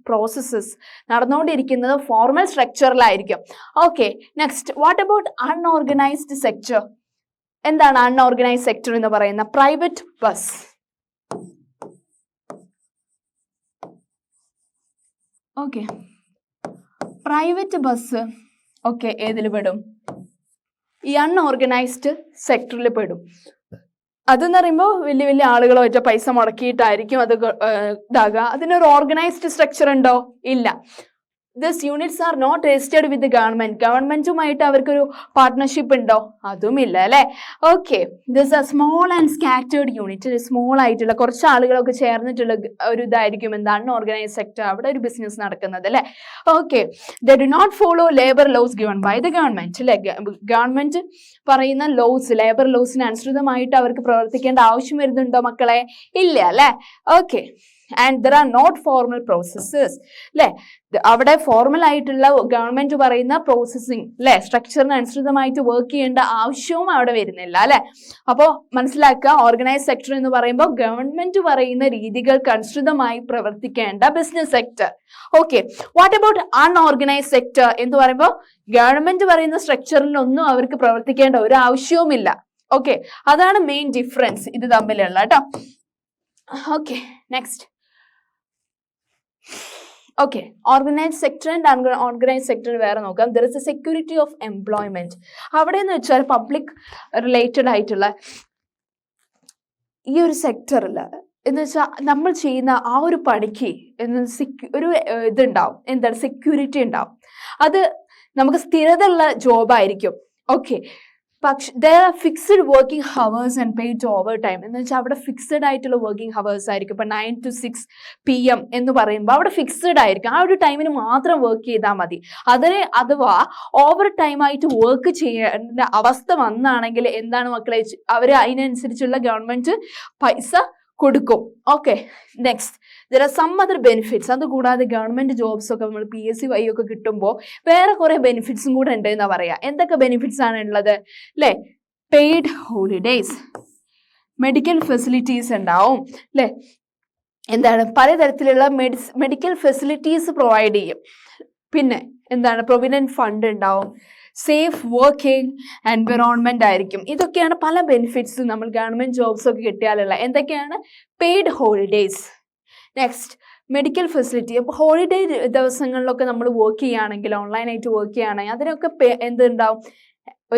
പ്രോസസ്സസ് നടന്നുകൊണ്ടിരിക്കുന്നത് ഫോർമൽ സ്ട്രക്ചറിലായിരിക്കും. Okay, next what about unorganised sector. എന്താണ് അൺഓർഗനൈസ്ഡ് സെക്ടർ എന്ന് പറയുന്ന? Private bus. Okay, private bus ഒക്കെ ഏതിൽ പെടും? ഈ അൺഓർഗനൈസ്ഡ് സെക്ടറിൽ പെടും. അതെന്ന് പറയുമ്പോൾ വലിയ വലിയ ആളുകൾ ഒറ്റ പൈസ മുടക്കിയിട്ടായിരിക്കും അത് ഇതാകുക. അതിനൊരു ഓർഗനൈസ്ഡ് സ്ട്രക്ചർ ഉണ്ടോ? ഇല്ല. These units are not registered with the government. ഗവൺമെന്റുമായിട്ട് അവർക്കൊരു പാർട്ട്ണർഷിപ്പ് ഉണ്ടോ? അതുമില്ല അല്ലേ. Okay, this are small and scattered unit. Small ആയിട്ടുള്ള കുറച്ച് ആളുകളൊക്കെ ചേർന്നിട്ടുള്ള ഒരു ഇതായിരിക്കും എന്താണ് ഓർഗനൈസ്ഡ് സെക്ടർ, അവിടെ ഒരു ബിസിനസ് നടക്കുന്നത് അല്ലേ. Okay, they do not follow labour laws given by the government അല്ലേ. ഗവൺമെന്റ് പറയുന്ന ലോസ്, ലേബർ ലോസിന് അനുസൃതമായിട്ട് അവർക്ക് പ്രവർത്തിക്കേണ്ട ആവശ്യം വരുന്നുണ്ടോ മക്കളെ? ഇല്ല അല്ലേ. Okay, and there are not formal processes അല്ലേ. അവിടെ ഫോർമൽ ആയിട്ടുള്ള ഗവൺമെന്റ് പറയുന്ന പ്രോസസ്സിങ് അല്ലെ സ്ട്രക്ചറിന് അനുസൃതമായിട്ട് വർക്ക് ചെയ്യേണ്ട ആവശ്യവും അവിടെ വരുന്നില്ല അല്ലെ. അപ്പോൾ മനസ്സിലാക്കുക, ഓർഗനൈസ് സെക്ടർ എന്ന് പറയുമ്പോൾ ഗവൺമെന്റ് പറയുന്ന രീതികൾക്ക് അനുസൃതമായി പ്രവർത്തിക്കേണ്ട business sector. Okay, what about unorganise sector എന്ന് പറയുമ്പോൾ ഗവൺമെന്റ് പറയുന്ന സ്ട്രക്ചറിലൊന്നും അവർക്ക് പ്രവർത്തിക്കേണ്ട ഒരു ആവശ്യവുമില്ല. ഓക്കെ, അതാണ് മെയിൻ ഡിഫറൻസ് ഇത് തമ്മിലുള്ള കേട്ടോ. Okay, next. Okay, organised sector and unorganised sector വേറെ നോക്കാം. There is A security of employment. അവിടെ എന്ന് വെച്ചാൽ പബ്ലിക് റിലേറ്റഡ് ആയിട്ടുള്ള ഈ ഒരു സെക്ടറിൽ എന്ന് വെച്ചാൽ നമ്മൾ ചെയ്യുന്ന ആ ഒരു പണിക്ക് ഒരു ഇതുണ്ടാവും, എന്താണ് സെക്യൂരിറ്റി ഉണ്ടാവും. അത് നമുക്ക് സ്ഥിരത ഉള്ള ജോബായിരിക്കും. ഓക്കെ, പക്ഷെ there are fixed working hours and paid over time എന്ന് വെച്ചാൽ അവിടെ ഫിക്സഡ് ആയിട്ടുള്ള വർക്കിംഗ് ഹവേഴ്സ് ആയിരിക്കും. ഇപ്പം 9 to 6 PM എന്ന് പറയുമ്പോൾ അവിടെ ഫിക്സഡ് ആയിരിക്കും. ആ ഒരു ടൈമിന് മാത്രം വർക്ക് ചെയ്താൽ മതി. അഥവാ ഓവർ ടൈമായിട്ട് വർക്ക് ചെയ്യേണ്ട അവസ്ഥ വന്നാണെങ്കിൽ എന്താണ് മക്കളെ, അവർ അതിനനുസരിച്ചുള്ള ഗവൺമെന്റ് പൈസ കൊടുക്കും. Okay, next there are some other benefits. അതുകൂടാതെ ഗവൺമെന്റ് ജോബ്സ് ഒക്കെ നമ്മൾ PSC വഴി ഒക്കെ കിട്ടുമ്പോൾ വേറെ കുറെ ബെനിഫിറ്റ്സും കൂടെ ഉണ്ട് എന്നാ പറയാ. എന്തൊക്കെ ബെനിഫിറ്റ്സ് ആണ് ഉള്ളത് അല്ലേ? പെയ്ഡ് ഹോളിഡേയ്സ്, മെഡിക്കൽ ഫെസിലിറ്റീസ് ഉണ്ടാവും അല്ലേ. എന്താണ് പലതരത്തിലുള്ള മെഡിക്കൽ ഫെസിലിറ്റീസ് പ്രൊവൈഡ് ചെയ്യും. പിന്നെ എന്താണ് പ്രൊവിഡന്റ് ഫണ്ട് ഉണ്ടാവും, സേഫ് വർക്കിംഗ് എൻവയോൺമെന്റ് ആയിരിക്കും. ഇതൊക്കെയാണ് പല ബെനിഫിറ്റ്സും നമ്മൾ ഗവൺമെന്റ് ജോബ്സ് ഒക്കെ കിട്ടിയാലുള്ള. എന്തൊക്കെയാണ്? Paid holidays, next medical facility. അപ്പോൾ ഹോളിഡേ ദിവസങ്ങളിലൊക്കെ നമ്മൾ വർക്ക് ചെയ്യുകയാണെങ്കിൽ, ഓൺലൈനായിട്ട് വർക്ക് ചെയ്യുകയാണെങ്കിൽ അതിനൊക്കെ എന്തുണ്ടാവും?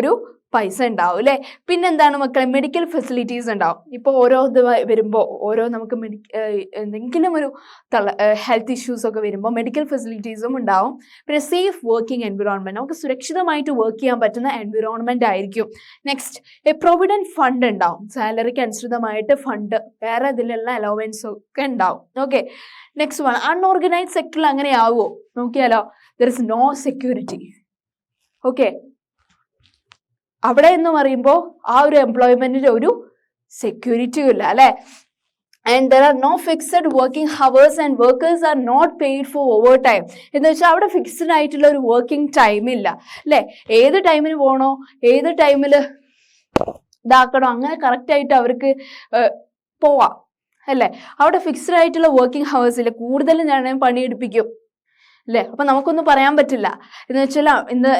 ഒരു പൈസ ഉണ്ടാവും അല്ലേ. പിന്നെന്താണ് മക്കളെ, മെഡിക്കൽ ഫെസിലിറ്റീസ് ഉണ്ടാവും. ഇപ്പോൾ ഓരോ ഇത് വരുമ്പോൾ ഓരോ നമുക്ക് എന്തെങ്കിലും ഒരു ഹെൽത്ത് ഇഷ്യൂസ് ഒക്കെ വരുമ്പോൾ മെഡിക്കൽ ഫെസിലിറ്റീസും ഉണ്ടാവും. പിന്നെ സേഫ് വർക്കിംഗ് എൻവിറോൺമെന്റ്, നമുക്ക് സുരക്ഷിതമായിട്ട് വർക്ക് ചെയ്യാൻ പറ്റുന്ന എൻവിറോൺമെന്റ് ആയിരിക്കും. നെക്സ്റ്റ് പ്രൊവിഡന്റ് ഫണ്ട് ഉണ്ടാവും, സാലറിക്ക് അനുസൃതമായിട്ട് ഫണ്ട്, വേറെ ഇതിലുള്ള അലവൻസ് ഒക്കെ ഉണ്ടാവും. ഓക്കെ, നെക്സ്റ്റ് വൺ അൺഓർഗനൈസ്ഡ് സെക്ടറിൽ അങ്ങനെ ആവുമോ നോക്കിയാലോ, there is no security. Okay, അവിടെ എന്ന് പറയുമ്പോൾ ആ ഒരു എംപ്ലോയ്മെന്റിന്റെ ഒരു സെക്യൂരിറ്റിയും ഇല്ല അല്ലെ. And there are no fixed working hours and workers are not paid for overtime. എന്ന് വെച്ചാൽ അവിടെ ഫിക്സ്ഡ് ആയിട്ടുള്ള ഒരു വർക്കിംഗ് ടൈം ഇല്ല അല്ലെ. ഏത് ടൈമിന് പോകണോ, ഏത് ടൈമിൽ ഇതാക്കണോ, അങ്ങനെ കറക്റ്റ് ആയിട്ട് അവർക്ക് പോവാം അല്ലെ. അവിടെ ഫിക്സ്ഡ് ആയിട്ടുള്ള വർക്കിംഗ് ഹവേഴ്സ് ഇല്ല, കൂടുതൽ ഞാൻ പണിയെടുപ്പിക്കും അല്ലെ. അപ്പൊ നമുക്കൊന്നും പറയാൻ പറ്റില്ല. എന്ന് വെച്ചാൽ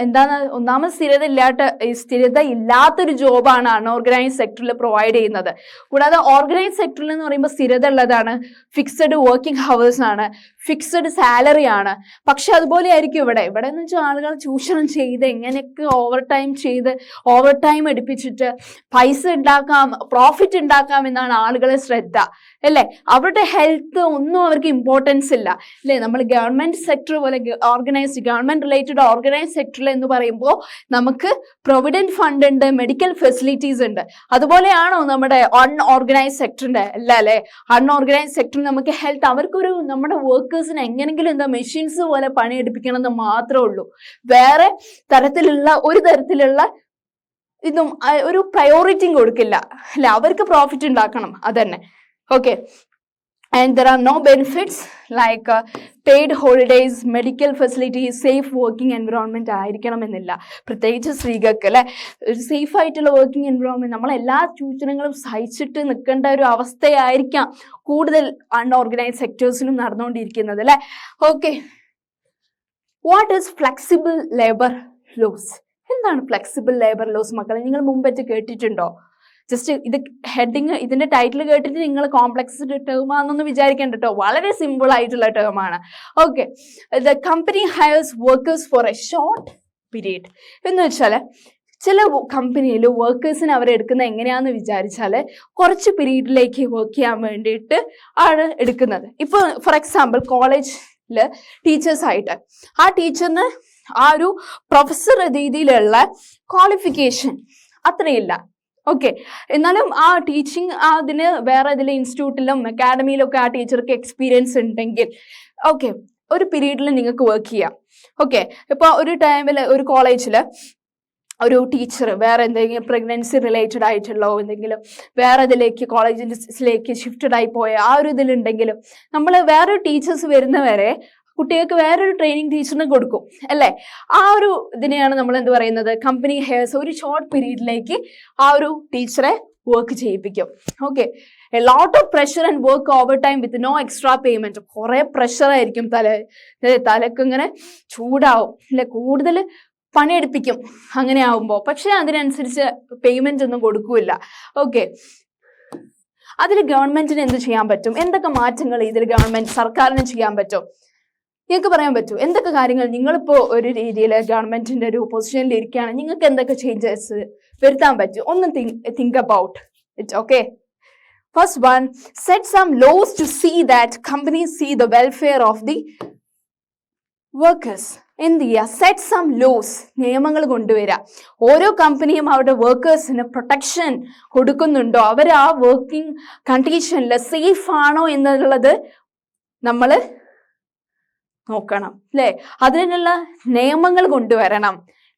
എന്താണ്, ഒന്നാമത് സ്ഥിരത ഇല്ലാത്തൊരു ജോബാണ് അൺഓർഗനൈസ്ഡ് സെക്ടറിൽ പ്രൊവൈഡ് ചെയ്യുന്നത്. കൂടാതെ ഓർഗനൈസ്ഡ് സെക്ടറിൽ എന്ന് പറയുമ്പോൾ സ്ഥിരത ഉള്ളതാണ്, ഫിക്സഡ് വർക്കിംഗ് ഹവേഴ്സ് ആണ്, ഫിക്സഡ് സാലറി ആണ്. പക്ഷെ അതുപോലെ ആയിരിക്കും ഇവിടെ എന്ന് വെച്ചാൽ ആളുകൾ ചൂഷണം ചെയ്ത് എങ്ങനെയൊക്കെ ഓവർ ടൈം എടുപ്പിച്ചിട്ട് പൈസ ഉണ്ടാക്കാം, പ്രോഫിറ്റ് ഉണ്ടാക്കാം എന്നാണ് ആളുകളെ ശ്രദ്ധ അല്ലേ. അവരുടെ ഹെൽത്ത് ഒന്നും അവർക്ക് ഇമ്പോർട്ടൻസ് ഇല്ല അല്ലേ. നമ്മൾ ഗവൺമെന്റ് സെക്ടർ പോലെ ഗവൺമെന്റ് റിലേറ്റഡ് ഓർഗനൈസ്ഡ് സെക്ടറിൽ എന്ന് പറയുമ്പോൾ നമുക്ക് പ്രൊവിഡന്റ് ഫണ്ട് ഉണ്ട്, മെഡിക്കൽ ഫെസിലിറ്റീസ് ഉണ്ട്. അതുപോലെയാണോ നമ്മുടെ അൺഓർഗനൈസ്ഡ് സെക്ടറിന്റെ അല്ല അല്ലെ. അൺഓർഗനൈസ്ഡ് സെക്ടറിൽ നമുക്ക് ഹെൽത്ത്, അവർക്കൊരു നമ്മുടെ വർക്കേഴ്സിന് എങ്ങനെങ്കിലും മെഷീൻസ് പോലെ പണിയെടുപ്പിക്കണം എന്ന് മാത്രമേ ഉള്ളൂ. വേറെ ഒരു തരത്തിലുള്ള ഇതും ഒരു പ്രയോറിറ്റിയും കൊടുക്കില്ല അല്ലെ. അവർക്ക് പ്രോഫിറ്റ് ഉണ്ടാക്കണം, അതന്നെ. Okay, and there are no benefits like paid holidays, medical facilities, safe working environment ആയിരിക്കണമെന്നില്ല, പ്രത്യേകിച്ച് സ്ത്രീകൾക്ക് അല്ലെ. ഒരു സേഫ് ആയിട്ടുള്ള വർക്കിംഗ് എൻവിറോൺമെന്റ്, നമ്മളെല്ലാ ചൂഷണങ്ങളും സഹിച്ചിട്ട് നിൽക്കേണ്ട ഒരു അവസ്ഥയായിരിക്കാം കൂടുതൽ അൺഓർഗനൈസ്ഡ് സെക്ടേഴ്സിലും നടന്നുകൊണ്ടിരിക്കുന്നത് അല്ലെ. Okay, what is flexible labour laws? എന്താണ് ഫ്ലെക്സിബിൾ ലേബർ ലോസ് മക്കളെ? നിങ്ങൾ മുമ്പേറ്റ് കേട്ടിട്ടുണ്ടോ? ജസ്റ്റ് ഇത് ഹെഡിങ്, ഇതിന്റെ ടൈറ്റിൽ കേട്ടിട്ട് നിങ്ങൾ കോംപ്ലക്സ് ടേം ആണെന്നൊന്ന് വിചാരിക്കേണ്ട കേട്ടോ. വളരെ സിമ്പിൾ ആയിട്ടുള്ള ടേം ആണ്. Okay, the company hires workers for a short period എന്ന് വെച്ചാൽ ചില കമ്പനിയിൽ വർക്കേഴ്സിന് അവരെടുക്കുന്നത് എങ്ങനെയാന്ന് വിചാരിച്ചാൽ കുറച്ച് പീരീഡിലേക്ക് വർക്ക് ചെയ്യാൻ വേണ്ടിയിട്ട് ആണ് എടുക്കുന്നത്. ഇപ്പൊ ഫോർ എക്സാമ്പിൾ കോളേജിൽ ടീച്ചേഴ്സായിട്ട് ആ ടീച്ചറിന് ആ ഒരു പ്രൊഫസർ രീതിയിലുള്ള ക്വാളിഫിക്കേഷൻ അത്രയില്ല. ഓക്കെ, എന്നാലും ആ ടീച്ചിങ് അതിന് വേറെ ഇതിൽ ഇൻസ്റ്റിറ്റ്യൂട്ടിലും അക്കാഡമിയിലും ഒക്കെ ആ ടീച്ചർക്ക് എക്സ്പീരിയൻസ് ഉണ്ടെങ്കിൽ ഓക്കെ ഒരു പീരീഡിൽ നിങ്ങൾക്ക് വർക്ക് ചെയ്യാം. ഓക്കെ, ഇപ്പോൾ ഒരു ടൈമിൽ ഒരു കോളേജിൽ ഒരു ടീച്ചർ വേറെ എന്തെങ്കിലും പ്രഗ്നൻസി റിലേറ്റഡ് ആയിട്ടുള്ള എന്തെങ്കിലും വേറെ ഇതിലേക്ക് കോളേജിലേക്ക് ഷിഫ്റ്റഡ് ആയി പോയ ആ ഒരു ഇതിലുണ്ടെങ്കിലും നമ്മൾ വേറൊരു ടീച്ചേഴ്സ് വരുന്നവരെ കുട്ടികൾക്ക് വേറൊരു ട്രെയിനിങ് ടീച്ചറിന് കൊടുക്കും അല്ലേ. ആ ഒരു ഇതിനെയാണ് നമ്മൾ എന്ത് പറയുന്നത്, കമ്പനി ഹെയർസ് ഒരു ഷോർട്ട് പീരീഡിലേക്ക് ആ ഒരു ടീച്ചറെ വർക്ക് ചെയ്യിപ്പിക്കും. Okay, a lot of pressure and work over time with no extra payment. കുറെ പ്രഷർ ആയിരിക്കും, തലക്ക് ഇങ്ങനെ ചൂടാവും അല്ലെ, കൂടുതൽ പണിയെടുപ്പിക്കും അങ്ങനെ ആവുമ്പോൾ. പക്ഷെ അതിനനുസരിച്ച് പേയ്മെന്റ് ഒന്നും കൊടുക്കൂല. ഓക്കെ, അതിൽ ഗവൺമെന്റിന് എന്ത് ചെയ്യാൻ പറ്റും? എന്തൊക്കെ മാറ്റങ്ങൾ ഇതിൽ സർക്കാരിന് ചെയ്യാൻ പറ്റും? നിങ്ങൾക്ക് പറയാൻ പറ്റൂ എന്തൊക്കെ കാര്യങ്ങൾ? നിങ്ങളിപ്പോൾ ഒരു രീതിയിൽ ഗവൺമെന്റിന്റെ ഒരു പൊസിഷനിൽ ഇരിക്കുകയാണ്, നിങ്ങൾക്ക് എന്തൊക്കെ ചേഞ്ചസ് വരുത്താൻ പറ്റും? ഒന്ന് think about it. Okay, first one, set some laws to see that companies see the welfare of the workers. എന്ത് ചെയ്യുക? സെറ്റ് സം ലോസ്, നിയമങ്ങൾ കൊണ്ടുവരിക. ഓരോ കമ്പനിയും അവരുടെ വർക്കേഴ്സിന് പ്രൊട്ടക്ഷൻ കൊടുക്കുന്നുണ്ടോ, അവർ ആ വർക്കിംഗ് കണ്ടീഷനിൽ സേഫ് ആണോ എന്നുള്ളത് നമ്മൾ നോക്കണം അല്ലേ. അതിനുള്ള നിയമങ്ങൾ കൊണ്ടുവരണം.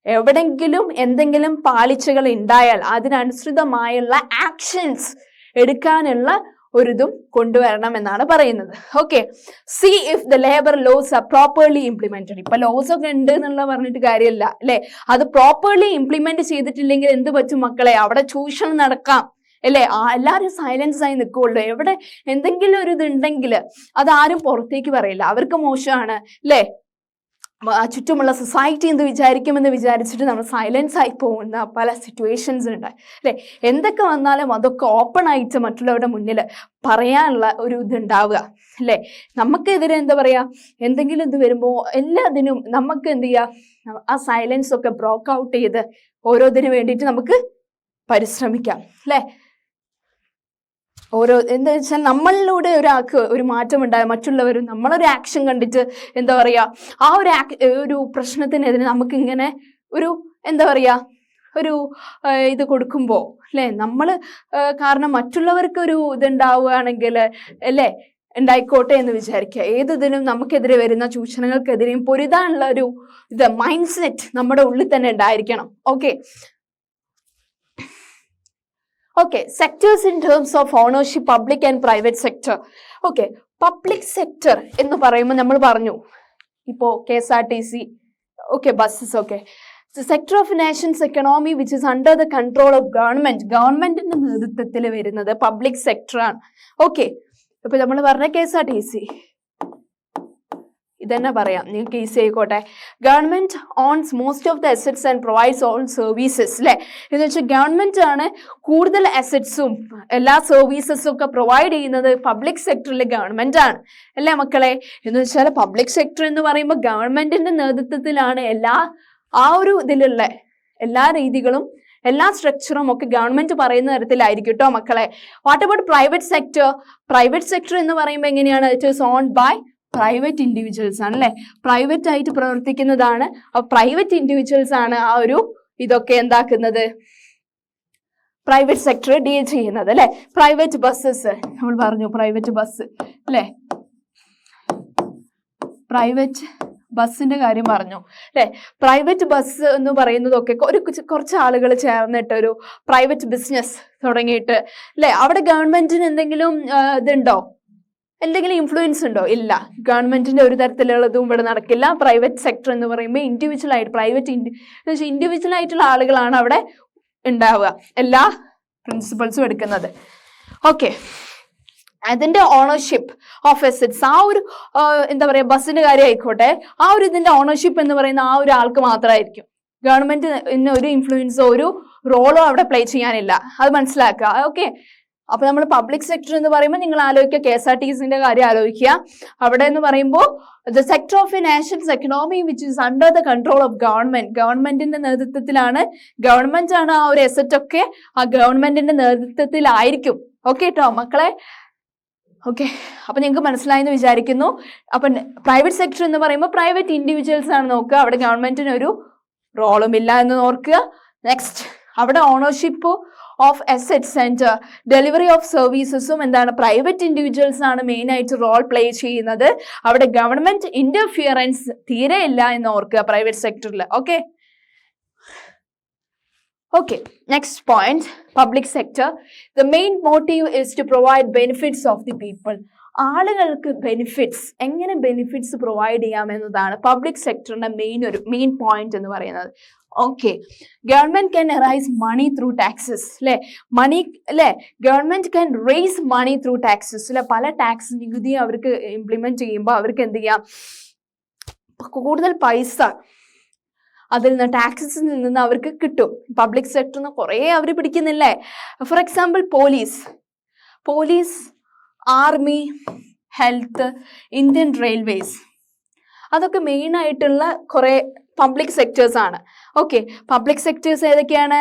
എവിടെങ്കിലും എന്തെങ്കിലും പാളിച്ചകൾ ഉണ്ടായാൽ അതിനനുസൃതമായുള്ള ആക്ഷൻസ് എടുക്കാനുള്ള ഒരിതും കൊണ്ടുവരണം എന്നാണ് പറയുന്നത്. Okay, see if the labour laws are properly implemented. ഇപ്പൊ ലോസ് ഒക്കെ ഉണ്ട് എന്നുള്ള പറഞ്ഞിട്ട് കാര്യമില്ല അല്ലെ. അത് പ്രോപ്പർലി ഇംപ്ലിമെന്റ് ചെയ്തിട്ടില്ലെങ്കിൽ എന്ത് പറ്റും മക്കളെ? അവിടെ ചൂഷണം നടക്കാം അല്ലേ. എല്ലാവരും സൈലൻസ് ആയി നിൽക്കുള്ളൂ. എവിടെ എന്തെങ്കിലും ഒരു ഇതുണ്ടെങ്കിൽ അതാരും പുറത്തേക്ക് പറയില്ല, അവർക്ക് മോശമാണ് അല്ലേ. ചുറ്റുമുള്ള സൊസൈറ്റി എന്ത് വിചാരിക്കുമെന്ന് വിചാരിച്ചിട്ട് നമ്മൾ സൈലൻസ് ആയി പോകുന്ന പല സിറ്റുവേഷൻസ് ഉണ്ട് അല്ലേ. എന്തൊക്കെ വന്നാലും അതൊക്കെ ഓപ്പൺ ആയിട്ട് മറ്റുള്ളവരുടെ മുന്നിൽ പറയാനുള്ള ഒരു ഇതുണ്ടാവുക അല്ലേ. നമുക്കെതിരെ എന്താ പറയുക, എന്തെങ്കിലും ഇത് വരുമ്പോൾ എല്ലാത്തിനും നമുക്ക് എന്ത് ചെയ്യുക, ആ സൈലൻസ് ഒക്കെ ബ്രോക്ക് ഔട്ട് ചെയ്ത് ഓരോന്നിനു വേണ്ടിയിട്ട് നമുക്ക് പരിശ്രമിക്കാം അല്ലേ. എന്താ വെച്ചാൽ നമ്മളിലൂടെ ഒരാൾക്ക് ഒരു മാറ്റം ഉണ്ടായ മറ്റുള്ളവരും നമ്മളൊരു ആക്ഷൻ കണ്ടിട്ട് എന്താ പറയുക, ആ ഒരു പ്രശ്നത്തിനെതിരെ നമുക്കിങ്ങനെ ഒരു എന്താ പറയുക ഒരു ഇത് കൊടുക്കുമ്പോൾ അല്ലേ, നമ്മൾ കാരണം മറ്റുള്ളവർക്കൊരു ഇതുണ്ടാവുകയാണെങ്കിൽ അല്ലേ ഉണ്ടായിക്കോട്ടെ എന്ന് വിചാരിക്കുക. ഏതിനും നമുക്കെതിരെ വരുന്ന ചൂഷണങ്ങൾക്കെതിരെയും പൊരുതാനുള്ള ഒരു മൈൻഡ് സെറ്റ് നമ്മുടെ ഉള്ളിൽ തന്നെ ഉണ്ടായിരിക്കണം. Okay, sectors in terms of ownership, public and private sector. Okay, public sector എന്ന് പറയുമ്പോൾ നമ്മൾ പറഞ്ഞു ഇപ്പോൾ KSRTC, okay, buses, okay. The sector of nation's economy which is under the control of government. ഗവൺമെന്റിന്റെ നേതൃത്വത്തിൽ വരുന്നത് പബ്ലിക് സെക്ടർ ആണ്. Okay, ഇപ്പൊ നമ്മൾ പറഞ്ഞ KSRTC ഇതന്നെ പറയാം, നിങ്ങൾക്ക് ഈസി ആയിക്കോട്ടെ. Government owns most of the assets and provides all services അല്ലേ. എന്ന് വെച്ചാൽ ഗവൺമെന്റ് ആണ് കൂടുതൽ അസറ്റ്സും എല്ലാ സർവീസസും ഒക്കെ പ്രൊവൈഡ് ചെയ്യുന്നത് പബ്ലിക് സെക്ടറിൽ ഗവൺമെന്റ് ആണ് അല്ലേ മക്കളെ. എന്ന് വെച്ചാൽ പബ്ലിക് സെക്ടർ എന്ന് പറയുമ്പോൾ ഗവൺമെന്റിന്റെ നേതൃത്വത്തിലാണ് ആ ഒരു ഇതിലുള്ള എല്ലാ രീതികളും എല്ലാ സ്ട്രക്ചറും ഒക്കെ ഗവൺമെന്റ് പറയുന്ന തരത്തിലായിരിക്കും കേട്ടോ മക്കളെ. What about private sector? Private sector എന്ന് പറയുമ്പോൾ എങ്ങനെയാണ്? It is owned by private individuals ആണ് അല്ലെ. പ്രൈവറ്റ് ആയിട്ട് പ്രവർത്തിക്കുന്നതാണ്. പ്രൈവറ്റ് ഇൻഡിവിജ്വൽസ് ആണ് ആ ഒരു ഇതൊക്കെ എന്താക്കുന്നത്, പ്രൈവറ്റ് സെക്ടർ ഡീൽ ചെയ്യുന്നത് അല്ലെ. പ്രൈവറ്റ് ബസ്സസ് നമ്മൾ പറഞ്ഞു, പ്രൈവറ്റ് ബസ് അല്ലെ, പ്രൈവറ്റ് ബസ്സിന്റെ കാര്യം പറഞ്ഞു അല്ലെ. പ്രൈവറ്റ് ബസ് എന്ന് പറയുന്നതൊക്കെ കുറച്ച് ആളുകൾ ചേർന്നിട്ട് ഒരു പ്രൈവറ്റ് ബിസിനസ് തുടങ്ങിയിട്ട് അല്ലെ. അവിടെ ഗവൺമെന്റിന് എന്തെങ്കിലും ഇതുണ്ടോ, എന്തെങ്കിലും ഇൻഫ്ലുവൻസ് ഉണ്ടോ? ഇല്ല. ഗവൺമെന്റിന്റെ ഒരു തരത്തിലുള്ളതും ഇവിടെ നടക്കില്ല. പ്രൈവറ്റ് സെക്ടർ എന്ന് പറയുമ്പോൾ ഇൻഡിവിജ്വൽ ആയിട്ട് ഇൻഡിവിജ്വൽ ആയിട്ടുള്ള ആളുകളാണ് അവിടെ ഉണ്ടാവുക, എല്ലാ പ്രിൻസിപ്പൾസും എടുക്കുന്നത്. ഓക്കെ, അതിന്റെ ഓണർഷിപ്പ് ഓഫ് അസറ്റ്സ്, ആ ഒരു എന്താ പറയുക ബസ്സിന്റെ കാര്യം ആയിക്കോട്ടെ, ആ ഒരു ഇതിന്റെ ഓണർഷിപ്പ് എന്ന് പറയുന്ന ആ ഒരു ആൾക്ക് മാത്രമായിരിക്കും. ഗവൺമെന്റിന് ഒരു ഇൻഫ്ലുവൻസോ ഒരു റോളോ അവിടെ പ്ലേ ചെയ്യാനില്ല. അത് മനസ്സിലാക്കുക. ഓക്കെ, അപ്പൊ നമ്മൾ പബ്ലിക് സെക്ടർ എന്ന് പറയുമ്പോൾ നിങ്ങൾ ആലോചിക്കുക, KSRTCന്റെ കാര്യം ആലോചിക്കുക. അവിടെ എന്ന് പറയുമ്പോൾ the sector of A nations economy which is under the control of government. ഗവൺമെന്റിന്റെ നേതൃത്വത്തിലാണ്, ഗവൺമെന്റ് ആണ് ആ ഒരു അസറ്റ് ഒക്കെ ആ ഗവൺമെന്റിന്റെ നേതൃത്വത്തിലായിരിക്കും. ഓക്കെ കേട്ടോ മക്കളെ. ഓക്കെ, അപ്പൊ നിങ്ങൾക്ക് മനസ്സിലായെന്ന് വിചാരിക്കുന്നു. അപ്പൊ പ്രൈവറ്റ് സെക്ടർ എന്ന് പറയുമ്പോൾ പ്രൈവറ്റ് ഇൻഡിവിജ്വൽസ് ആണ് നോക്കുക, അവിടെ ഗവൺമെന്റിന് ഒരു റോളും ഇല്ല എന്ന് ഓർക്കുക. നെക്സ്റ്റ്, അവിടെ ownership of assets and delivery of സർവീസസും എന്താണ്, പ്രൈവറ്റ് ഇൻഡിവിജ്വൽസ് ആണ് മെയിൻ ആയിട്ട് റോൾ പ്ലേ ചെയ്യുന്നത്. അവിടെ ഗവൺമെന്റ് ഇന്റർഫിയറൻസ് തീരെ ഇല്ല എന്ന് ഓർക്കുക പ്രൈവറ്റ് സെക്ടറിൽ. Okay, next point, public sector. The main motive is to provide benefits of the people. ആളുകൾക്ക് ബെനിഫിറ്റ്സ്, എങ്ങനെ ബെനിഫിറ്റ്സ് പ്രൊവൈഡ് ചെയ്യാം എന്നതാണ് പബ്ലിക് സെക്ടറിന്റെ മെയിൻ പോയിന്റ് എന്ന് പറയുന്നത്. Okay, government can raise money through taxes അല്ലെ. Government can raise money through taxes അല്ലെ. പല ടാക്സ് നികുതി അവർക്ക് ഇംപ്ലിമെന്റ് ചെയ്യുമ്പോൾ അവർക്ക് എന്ത് ചെയ്യാം, കൂടുതൽ പൈസ അതിൽ നിന്ന് ടാക്സസിൽ നിന്ന് അവർക്ക് കിട്ടും. പബ്ലിക് സെക്ടറിൽ നിന്ന് കുറേ അവർ പിടിക്കുന്നില്ലേ. For example police, army, health, Indian railways, അതൊക്കെ മെയിൻ ആയിട്ടുള്ള കുറെ പബ്ലിക് സെക്ടേഴ്സ് ആണ്. ഓക്കെ, പബ്ലിക് സെക്ടേഴ്സ് ഏതൊക്കെയാണ്?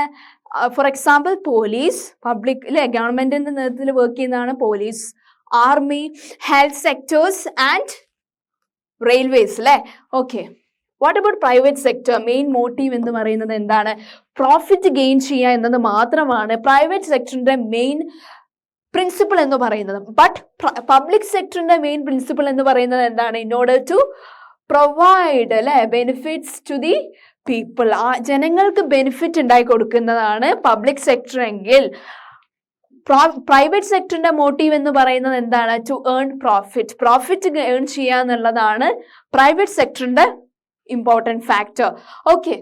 ഫോർ എക്സാമ്പിൾ പോലീസ്, പബ്ലിക് അല്ലെ, ഗവൺമെന്റിന്റെ നേതൃത്വത്തിൽ വർക്ക് ചെയ്യുന്നതാണ് police, army, health sectors and railways അല്ലെ. Okay, what about private sector? Main motive എന്ന് പറയുന്നത് എന്താണ്? പ്രോഫിറ്റ് ഗെയിൻ ചെയ്യുക എന്നത് മാത്രമാണ് പ്രൈവറ്റ് സെക്ടറിന്റെ മെയിൻ പ്രിൻസിപ്പിൾ എന്ന് പറയുന്നത്. ബട്ട് പബ്ലിക് സെക്ടറിന്റെ മെയിൻ പ്രിൻസിപ്പിൾ എന്ന് പറയുന്നത് എന്താണ്? ഇൻ ഓർഡർ ടു പ്രൊവൈഡ് അല്ലെ ബെനിഫിറ്റ്സ് ടു ദി പീപ്പിൾ, ആ ജനങ്ങൾക്ക് ബെനിഫിറ്റ് ഉണ്ടായി കൊടുക്കുന്നതാണ് പബ്ലിക് സെക്ടർ എങ്കിൽ പ്രൈവറ്റ് സെക്ടറിന്റെ മോട്ടീവ് എന്ന് പറയുന്നത് എന്താണ്? ടു ഏൺ പ്രോഫിറ്റ് ഏൺ ചെയ്യുക എന്നുള്ളതാണ് പ്രൈവറ്റ് സെക്ടറിന്റെ ഇമ്പോർട്ടൻറ്റ് ഫാക്ടർ. ഓക്കെ,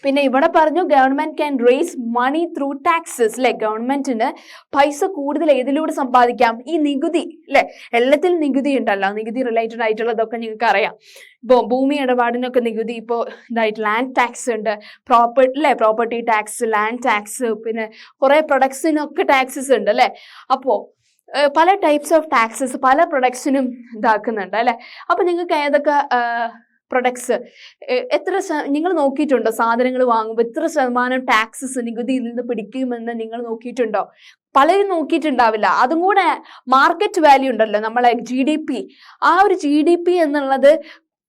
പിന്നെ ഇവിടെ പറഞ്ഞു government can raise money through taxes അല്ലെ, ഗവൺമെന്റിന് പൈസ കൂടുതൽ ഏതിലൂടെ സമ്പാദിക്കാം, ഈ നികുതി അല്ലെ, എല്ലാത്തിലും നികുതി ഉണ്ടല്ലോ, നികുതി റിലേറ്റഡ് ആയിട്ടുള്ളതൊക്കെ നിങ്ങൾക്ക് അറിയാം. ഇപ്പോൾ ഭൂമി ഇടപാടിനൊക്കെ നികുതി, ഇപ്പോൾ ഇതായിട്ട് ലാൻഡ് ടാക്സ് ഉണ്ട്, പ്രോപ്പർട്ടി ടാക്സ്, ലാൻഡ് ടാക്സ്, പിന്നെ കുറെ പ്രൊഡക്ട്സിനൊക്കെ ടാക്സസ് ഉണ്ട് അല്ലെ. അപ്പോൾ പല ടൈപ്സ് ഓഫ് ടാക്സസ് പല പ്രൊഡക്ട്സിനും ഇതാക്കുന്നുണ്ട് അല്ലെ. അപ്പൊ നിങ്ങൾക്ക് ഏതൊക്കെ പ്രൊഡക്ട്സ് എത്ര നിങ്ങൾ നോക്കിയിട്ടുണ്ടോ, സാധനങ്ങൾ വാങ്ങുമ്പോൾ എത്ര ശതമാനം ടാക്സസ് നികുതിയിൽ നിന്ന് പിടിക്കുമെന്ന് നിങ്ങൾ നോക്കിയിട്ടുണ്ടോ? പലരും നോക്കിയിട്ടുണ്ടാവില്ല. അതും കൂടെ മാർക്കറ്റ് വാല്യൂ ഉണ്ടല്ലോ, നമ്മളെ GDP, ആ ഒരു GDP എന്നുള്ളത്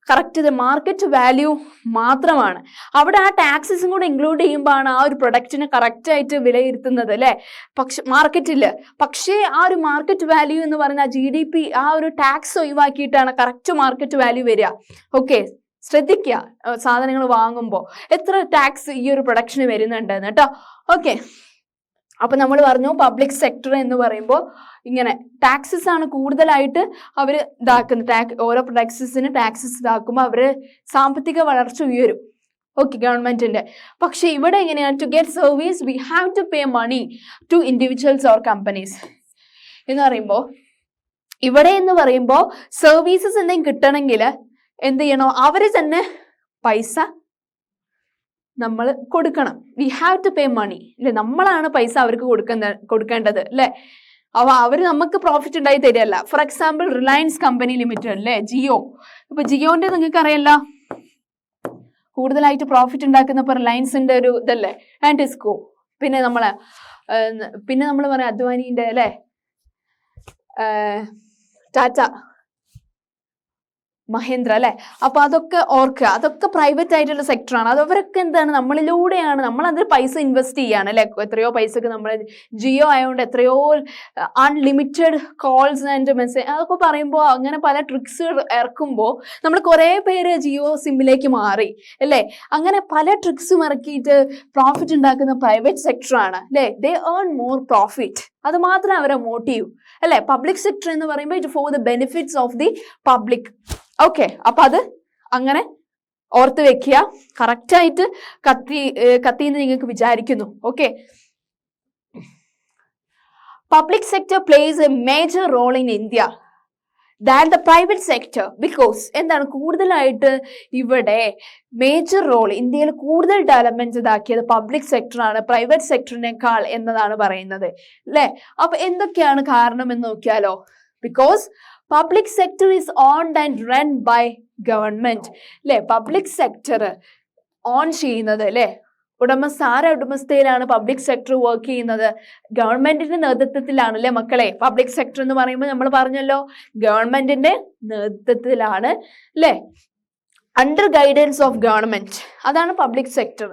കറക്റ്റ് മാർക്കറ്റ് വാല്യൂ മാത്രമാണ്. അവിടെ ആ ടാക്സസും കൂടെ ഇൻക്ലൂഡ് ചെയ്യുമ്പോഴാണ് ആ ഒരു പ്രൊഡക്റ്റിനെ കറക്റ്റായിട്ട് വിലയിരുത്തുന്നത് അല്ലെ, പക്ഷെ മാർക്കറ്റിൽ. പക്ഷേ ആ ഒരു മാർക്കറ്റ് വാല്യൂ എന്ന് പറയുന്ന GDP, ആ ഒരു ടാക്സ് ഒഴിവാക്കിയിട്ടാണ് കറക്റ്റ് മാർക്കറ്റ് വാല്യൂ വരിക. ഓക്കെ, ശ്രദ്ധിക്കുക സാധനങ്ങൾ വാങ്ങുമ്പോൾ എത്ര ടാക്സ് ഈ ഒരു പ്രൊഡക്ഷന് വരുന്നുണ്ടെന്ന് കേട്ടോ. ഓക്കെ, അപ്പൊ നമ്മൾ പറഞ്ഞു പബ്ലിക് സെക്ടർ എന്ന് പറയുമ്പോൾ ഇങ്ങനെ ടാക്സസ് ആണ് കൂടുതലായിട്ട് അവർ ഇതാക്കുന്നത്. ഓരോ പ്രൊഡക്ട്സിന് ടാക്സസ് ഇതാക്കുമ്പോൾ അവര് സാമ്പത്തിക വളർച്ച ഉയരും. ഓക്കെ, ഗവൺമെന്റിന്റെ. പക്ഷെ ഇവിടെ എങ്ങനെയാണ്, to get service we have to pay money to individuals or companies എന്ന് പറയുമ്പോൾ, ഇവിടെ എന്ന് പറയുമ്പോൾ സർവീസസ് എന്തെങ്കിലും കിട്ടണമെങ്കിൽ എന്ത് ചെയ്യണോ, അവര് തന്നെ പൈസ നമ്മൾ കൊടുക്കണം. വി ഹാവ് ടു പേ മണി അല്ലെ, നമ്മളാണ് പൈസ അവർക്ക് കൊടുക്കേണ്ടത് അല്ലെ. അപ്പൊ അവര് നമുക്ക് പ്രോഫിറ്റ് ഉണ്ടായി തരികയല്ല. For example Reliance company limited അല്ലെ, ജിയോ. ഇപ്പൊ ജിയോന്റെ നിങ്ങൾക്ക് അറിയാലോ കൂടുതലായിട്ട് പ്രോഫിറ്റ് ഉണ്ടാക്കുന്ന ഇപ്പൊ റിലയൻസിന്റെ ഒരു ഇതല്ലേ, ആൻഡ് ടിസ്കോ. പിന്നെ നമ്മൾ പറയാം അദ്വാനിന്റെ അല്ലെ, ടാറ്റ, മഹേന്ദ്ര അല്ലെ. അപ്പൊ അതൊക്കെ ഓർക്കുക, അതൊക്കെ പ്രൈവറ്റ് ആയിട്ടുള്ള സെക്ടറാണ്. അത് അവരൊക്കെ എന്താണ്, നമ്മളിലൂടെയാണ്, നമ്മൾ അതിൽ പൈസ ഇൻവെസ്റ്റ് ചെയ്യാണ് അല്ലെ. എത്രയോ പൈസക്ക് നമ്മൾ ജിയോ ആയതുകൊണ്ട് എത്രയോ അൺലിമിറ്റഡ് കോൾസ് ആൻഡ് മെസ്സേജ് അതൊക്കെ പറയുമ്പോൾ അങ്ങനെ പല ട്രിക്സ് ഇറക്കുമ്പോൾ നമ്മൾ കുറെ പേര് ജിയോ സിമ്മിലേക്ക് മാറി അല്ലെ. അങ്ങനെ പല ട്രിക്സും ഇറക്കിയിട്ട് പ്രോഫിറ്റ് ഉണ്ടാക്കുന്ന പ്രൈവറ്റ് സെക്ടറാണ് അല്ലെ. ദേ ഏൺ മോർ പ്രോഫിറ്റ്, അത് മാത്രം അവരെ മോട്ടീവ് അല്ലെ. പബ്ലിക് സെക്ടർ എന്ന് പറയുമ്പോൾ it for the benefits of the public. Okay, അപ്പൊ അത് അങ്ങനെ ഓർത്ത് വെക്കുക. കറക്റ്റായിട്ട് കത്തിന്ന് നിങ്ങൾക്ക് വിചാരിക്കുന്നു. Okay, public sector plays a major role in India than the private sector because എന്താണ് കൂടുതലായിട്ട് ഇവിടെ മേജർ റോൾ ഇന്ത്യയിൽ കൂടുതൽ ഡെവലപ്മെന്റ് ഇതാക്കിയത് പബ്ലിക് സെക്ടറാണ് പ്രൈവറ്റ് സെക്ടറിനേക്കാൾ എന്നതാണ് പറയുന്നത് അല്ലെ. അപ്പൊ എന്തൊക്കെയാണ് കാരണം എന്ന് നോക്കിയാലോ. Because public sector is owned and run by government അല്ലെ. പബ്ലിക് സെക്ടർ ഓൺ ചെയ്യുന്നത് അല്ലെ, ഉടമസ്ഥയിലാണ് പബ്ലിക് സെക്ടർ വർക്ക് ചെയ്യുന്നത്, ഗവൺമെന്റിന്റെ നേതൃത്വത്തിലാണ് അല്ലെ മക്കളെ. പബ്ലിക് സെക്ടർ എന്ന് പറയുമ്പോൾ നമ്മൾ പറഞ്ഞല്ലോ ഗവൺമെന്റിന്റെ നേതൃത്വത്തിലാണ് അല്ലെ, അണ്ടർ ഗൈഡൻസ് ഓഫ് ഗവൺമെന്റ്. അതാണ് public sector.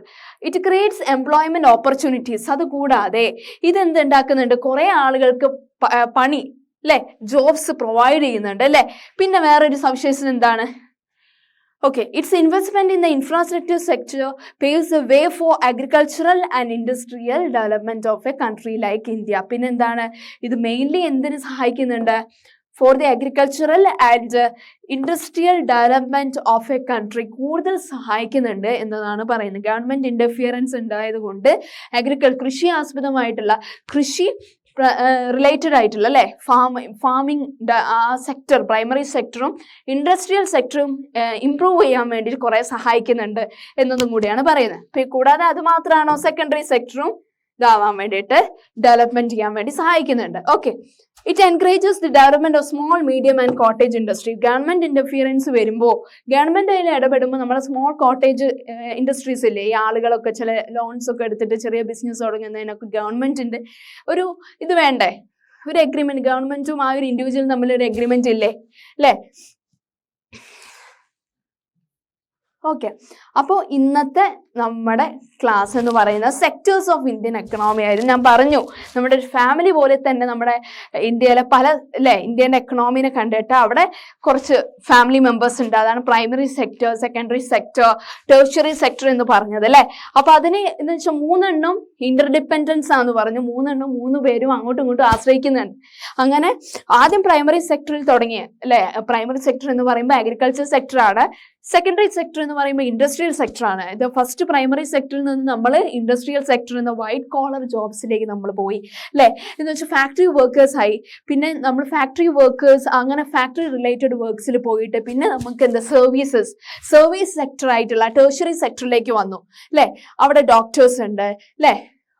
It creates employment opportunities. അതുകൂടാതെ ഇതെന്ത് ഉണ്ടാക്കുന്നുണ്ട്, കുറെ ആളുകൾക്ക് പണി അല്ലെ, ജോബ്സ് പ്രൊവൈഡ് ചെയ്യുന്നുണ്ട് അല്ലെ. പിന്നെ വേറൊരു സവിശേഷത എന്താണ്, okay, its investment in the infrastructure sector paves the way for agricultural and industrial development of a country like India. പിന്നെ എന്താണ് ഇത് മെയിൻലി എന്തിനു സഹായിക്കുന്നുണ്ട്, for the agricultural and industrial development of A country കൂടുതൽ സഹായിക്കുന്നുണ്ട് എന്നതാണ് പറയുന്നത്. ഗവൺമെന്റ് ഇന്റർഫിയറൻസ് ഉണ്ടായത് കൊണ്ട് കൃഷി ആസ്പദമായിട്ടുള്ള കൃഷി റിലേറ്റഡ് ആയിട്ടുള്ള അല്ലെ ഫാമിംഗ് ആ സെക്ടർ, പ്രൈമറി സെക്ടറും ഇൻഡസ്ട്രിയൽ സെക്ടറും ഇംപ്രൂവ് ചെയ്യാൻ വേണ്ടിയിട്ട് കുറെ സഹായിക്കുന്നുണ്ട് എന്നതും കൂടിയാണ് പറയുന്നത്. കൂടാതെ അത് മാത്രമാണോ, സെക്കൻഡറി സെക്ടറും ഇതാവാൻ വേണ്ടിയിട്ട് ഡെവലപ്മെന്റ് ചെയ്യാൻ വേണ്ടി സഹായിക്കുന്നുണ്ട്. Okay, it encourages the development of small medium and cottage industry. Government interference വരുമ്പോൾ, ഗവൺമെന്റ് അതിൽ ഇടപെടുമ്പോൾ നമ്മുടെ സ്മോൾ കോട്ടേജ് ഇൻഡസ്ട്രീസ് ഇല്ലേ, ഈ ആളുകളൊക്കെ ചില ലോൺസ് ഒക്കെ എടുത്തിട്ട് ചെറിയ ബിസിനസ് തുടങ്ങുന്നതിനൊക്കെ ഗവൺമെന്റിന്റെ ഒരു ഇത് വേണ്ടേ, ഒരു എഗ്രിമെന്റ്, ഗവൺമെന്റും ആ ഒരു ഇൻഡിവിജ്വലും തമ്മിൽ ഒരു എഗ്രിമെന്റ് ഇല്ലേ അല്ലേ. ഓക്കെ, അപ്പോൾ ഇന്നത്തെ നമ്മുടെ ക്ലാസ് എന്ന് പറയുന്നത് സെക്ടേഴ്സ് ഓഫ് ഇന്ത്യൻ എക്കണോമി ആയിരുന്നു. ഞാൻ പറഞ്ഞു നമ്മുടെ ഒരു ഫാമിലി പോലെ തന്നെ നമ്മുടെ ഇന്ത്യയിലെ പല അല്ലെ ഇന്ത്യൻ്റെ എക്കണോമിനെ കണ്ടിട്ട് അവിടെ കുറച്ച് ഫാമിലി മെമ്പേഴ്സ് ഉണ്ട്. അതാണ് primary sector, secondary sector, tertiary sector എന്ന് പറഞ്ഞത് അല്ലെ. അപ്പൊ അതിന് എന്ന് വെച്ചാൽ 3 എണ്ണം ഇന്റർഡിപെൻഡൻസ് ആണെന്ന് പറഞ്ഞു, 3 എണ്ണം 3 പേരും അങ്ങോട്ടും ഇങ്ങോട്ടും ആശ്രയിക്കുന്നുണ്ട്. അങ്ങനെ ആദ്യം പ്രൈമറി സെക്ടറിൽ തുടങ്ങിയ അല്ലെ, പ്രൈമറി സെക്ടർ എന്ന് പറയുമ്പോൾ അഗ്രികൾച്ചർ സെക്ടർ ആണ്. സെക്കൻഡറി സെക്ടർ എന്ന് പറയുമ്പോൾ ഇൻഡസ്ട്രിയൽ സെക്ടറാണ്. ഇത് ഫസ്റ്റ് പ്രൈമറി സെക്ടറിൽ നിന്ന് നമ്മൾ ഇൻഡസ്ട്രിയൽ സെക്ടർ എന്ന വൈറ്റ് കോളർ ജോബ്സിലേക്ക് നമ്മൾ പോയി അല്ലേ. എന്ന് വെച്ചാൽ ഫാക്ടറി വർക്കേഴ്സ് ആയി, പിന്നെ നമ്മൾ ഫാക്ടറി വർക്കേഴ്സ് അങ്ങനെ ഫാക്ടറി റിലേറ്റഡ് വർക്ക്സിൽ പോയിട്ട് പിന്നെ നമുക്ക് എന്താ സർവീസ് സെക്ടർ ആയിട്ടുള്ള ടെർഷ്യറി സെക്ടറിലേക്ക് വന്നു അല്ലേ. അവിടെ ഡോക്ടേഴ്സ് ഉണ്ട് അല്ലേ,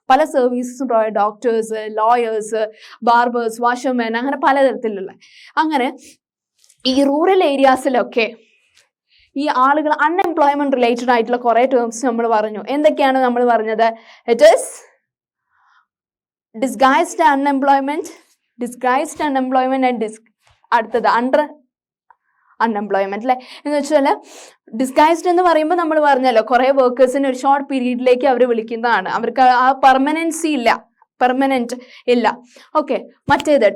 പല സർവീസസും provide, doctors, lawyers, barbers, washerman, അങ്ങനെ പലതരത്തിലുള്ള. അങ്ങനെ ഈ റൂറൽ ഏരിയാസിലൊക്കെ ഈ ആളുകൾ അൺഎംപ്ലോയ്മെന്റ് റിലേറ്റഡ് ആയിട്ടുള്ള കുറെ ടേംസ് നമ്മൾ പറഞ്ഞു. എന്തൊക്കെയാണ് നമ്മൾ പറഞ്ഞത്? It is disguised unemployment and അടുത്തത് അണ്ടർ അൺഎംപ്ലോയ്മെന്റ് അല്ലെ. എന്ന് വെച്ചാൽ ഡിസ്ഗൈസ്ഡ് എന്ന് പറയുമ്പോൾ നമ്മൾ പറഞ്ഞല്ലോ കുറെ വർക്കേഴ്സിന് ഒരു ഷോർട്ട് പീരീഡിലേക്ക് അവർ വിളിക്കുന്നതാണ്, അവർക്ക് ആ പെർമനന്റ് ഇല്ല. ഓക്കെ, മറ്റേത്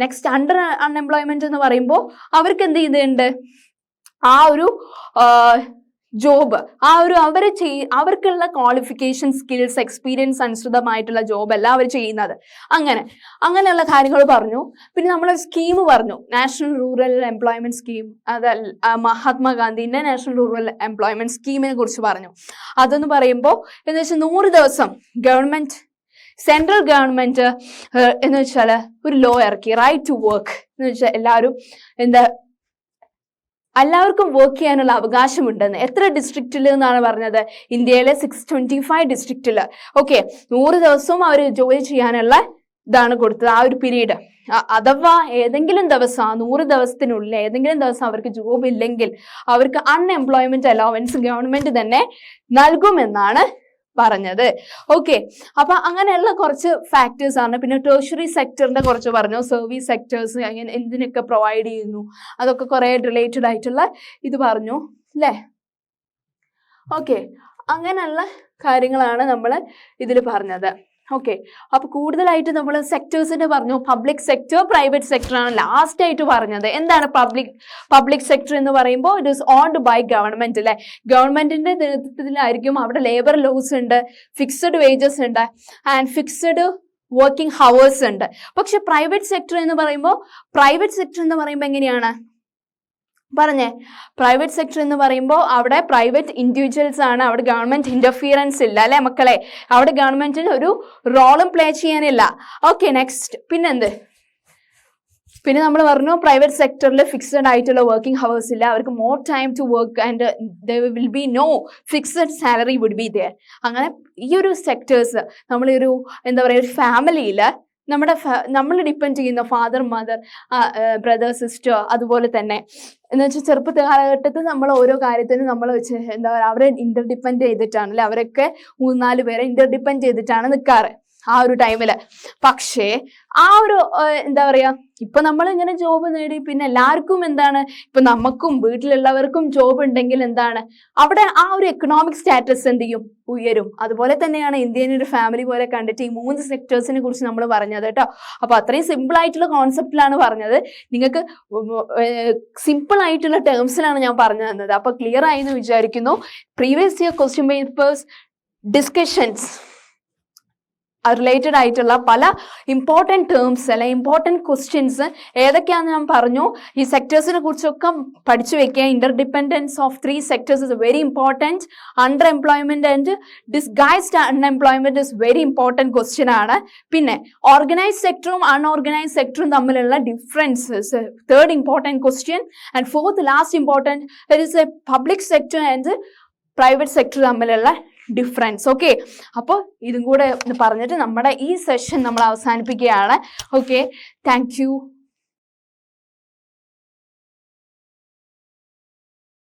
നെക്സ്റ്റ് അണ്ടർ അൺഎംപ്ലോയ്മെന്റ് എന്ന് പറയുമ്പോൾ അവർക്ക് എന്ത് ചെയ്യുന്നുണ്ട്, ആ ഒരു ജോബ് അവർക്കുള്ള ക്വാളിഫിക്കേഷൻ, സ്കിൽസ്, എക്സ്പീരിയൻസ് അനുസൃതമായിട്ടുള്ള ജോബ് അല്ല അവർ ചെയ്യുന്നത്. അങ്ങനെയുള്ള കാര്യങ്ങൾ പറഞ്ഞു. പിന്നെ നമ്മൾ സ്കീം പറഞ്ഞു, നാഷണൽ റൂറൽ എംപ്ലോയ്മെന്റ് സ്കീം, മഹാത്മാഗാന്ധിന്റെ നാഷണൽ റൂറൽ എംപ്ലോയ്മെന്റ് സ്കീമിനെ കുറിച്ച് പറഞ്ഞു. അതെന്ന് പറയുമ്പോൾ എന്ന് വെച്ചാൽ 100 ദിവസം സെൻട്രൽ ഗവൺമെന്റ് എന്ന് വെച്ചാൽ ഒരു ലോ ഇറക്കി, റൈറ്റ് ടു വർക്ക് എന്ന് വെച്ചാൽ എല്ലാവർക്കും വർക്ക് ചെയ്യാനുള്ള അവകാശമുണ്ടെന്ന്. എത്ര ഡിസ്ട്രിക്റ്റിൽ എന്നാണ് പറഞ്ഞത്? ഇന്ത്യയിലെ 625 ഡിസ്ട്രിക്റ്റില്. ഓക്കെ, 100 ദിവസവും അവർ ജോലി ചെയ്യാനുള്ള ഇതാണ് കൊടുത്തത്, ആ ഒരു പീരീഡ്. അഥവാ ഏതെങ്കിലും ദിവസം 100 ദിവസത്തിനുള്ളിൽ ഏതെങ്കിലും ദിവസം അവർക്ക് ജോബ് ഇല്ലെങ്കിൽ അവർക്ക് അൺഎംപ്ലോയ്മെന്റ് അലവൻസ് ഗവൺമെന്റ് തന്നെ നൽകുമെന്നാണ് പറഞ്ഞത്. ഓക്കെ, അപ്പൊ അങ്ങനെയുള്ള കുറച്ച് ഫാക്ടേഴ്സ് ആണ്. പിന്നെ ടെർഷ്യറി സെക്ടറിന്റെ കുറച്ച് പറഞ്ഞു, സർവീസ് സെക്ടേഴ്സ് അങ്ങനെ എന്തിനൊക്കെ പ്രൊവൈഡ് ചെയ്യുന്നു, അതൊക്കെ കുറെ റിലേറ്റഡ് ആയിട്ടുള്ള ഇത് പറഞ്ഞു അല്ലേ. ഓക്കെ, അങ്ങനെയുള്ള കാര്യങ്ങളാണ് നമ്മൾ ഇതിൽ പറഞ്ഞത്. ഓക്കെ, അപ്പൊ കൂടുതലായിട്ട് നമ്മൾ സെക്ടേഴ്സിന്റെ പറഞ്ഞു. പബ്ലിക് സെക്ടർ, പ്രൈവറ്റ് സെക്ടർ ആണ് ലാസ്റ്റ് ആയിട്ട് പറഞ്ഞത്. എന്താണ് പബ്ലിക് സെക്ടർ എന്ന് പറയുമ്പോൾ it is owned by government അല്ലെ. ഗവൺമെന്റിന്റെ നേതൃത്വത്തിലായിരിക്കും. അവിടെ ലേബർ ലോസ് ഉണ്ട്, ഫിക്സഡ് വേജസ് ഉണ്ട് ആൻഡ് ഫിക്സഡ് വർക്കിംഗ് ഹവേഴ്സ് ഉണ്ട്. പക്ഷെ പ്രൈവറ്റ് സെക്ടർ എന്ന് പറയുമ്പോൾ എങ്ങനെയാണ് പറഞ്ഞേ? പ്രൈവറ്റ് സെക്ടർ എന്ന് പറയുമ്പോൾ അവിടെ പ്രൈവറ്റ് ഇൻഡിവിജ്വൽസ് ആണ്, അവിടെ ഗവൺമെന്റ് ഇന്റർഫിയറൻസ് ഇല്ല അല്ലെ മക്കളെ. അവിടെ ഗവൺമെന്റിന് ഒരു റോളും പ്ലേ ചെയ്യാനില്ല. ഓക്കെ, നെക്സ്റ്റ് പിന്നെ നമ്മൾ പറഞ്ഞു പ്രൈവറ്റ് സെക്ടറിൽ ഫിക്സഡ് ആയിട്ടുള്ള വർക്കിംഗ് ഹവേഴ്സ് ഇല്ല, അവർക്ക് more time to work and there will be no fixed salary would be there. അങ്ങനെ ഈ ഒരു സെക്ടേഴ്സ് നമ്മളൊരു ഒരു ഫാമിലിയിൽ നമ്മൾ ഡിപ്പെൻഡ് ചെയ്യുന്ന ഫാദർ, മദർ, ബ്രദർ, സിസ്റ്റർ, അതുപോലെ തന്നെ എന്ന് വെച്ചാൽ ചെറുപ്പത്തെ കാലഘട്ടത്തിൽ നമ്മൾ ഓരോ കാര്യത്തിനും നമ്മൾ അവരെ ഇന്റർഡിപ്പെൻഡ് ചെയ്തിട്ടാണ് അല്ലെ. അവരൊക്കെ 3-4 പേരെ ഇന്റർഡിപ്പെൻഡ് ചെയ്തിട്ടാണ് നിൽക്കാറ് ആ ഒരു ടൈമില്. പക്ഷേ ആ ഒരു ഇപ്പൊ നമ്മൾ ഇങ്ങനെ ജോബ് നേടി പിന്നെ എല്ലാവർക്കും ഇപ്പൊ നമുക്കും വീട്ടിലുള്ളവർക്കും ജോബ് ഉണ്ടെങ്കിൽ അവിടെ ആ ഒരു എക്കണോമിക് സ്റ്റാറ്റസ് എന്ത് ചെയ്യും, ഉയരും. അതുപോലെ തന്നെയാണ് ഇന്ത്യൻ ഒരു ഫാമിലി പോലെ കണ്ടിട്ട് ഈ 3 സെക്ടേഴ്സിനെ കുറിച്ച് നമ്മൾ പറഞ്ഞത് കേട്ടോ. അപ്പൊ അത്രയും സിമ്പിൾ ആയിട്ടുള്ള കോൺസെപ്റ്റിലാണ് പറഞ്ഞത്. നിങ്ങൾക്ക് സിമ്പിൾ ആയിട്ടുള്ള ടേംസിലാണ് ഞാൻ പറഞ്ഞു തന്നത്. അപ്പൊ ക്ലിയർ ആയി എന്ന് വിചാരിക്കുന്നു. Previous year question papers discussions related ആയിട്ടുള്ള പല ഇമ്പോർട്ടൻറ്റ് ടേംസ് അല്ലെ ഇമ്പോർട്ടൻറ്റ് ക്വസ്റ്റ്യൻസ് ഏതൊക്കെയാണെന്ന് ഞാൻ പറഞ്ഞു. ഈ സെക്ടേഴ്സിനെ കുറിച്ചൊക്കെ പഠിച്ചു വെക്കുക. Interdependence of 3 sectors is very important. Under employment and disguised unemployment is very important question ആണ്. പിന്നെ ഓർഗനൈസ്ഡ് സെക്ടറും അൺഓർഗനൈസ്ഡ് സെക്ടറും തമ്മിലുള്ള differences 3rd important question. And 4th last important that is A public sector and private sector തമ്മിലുള്ള difference. Okay, അപ്പോൾ ഇതും കൂടെ പറഞ്ഞിട്ട് നമ്മുടെ ഈ സെഷൻ നമ്മൾ അവസാനിപ്പിക്കുകയാണ്. Okay, thank you.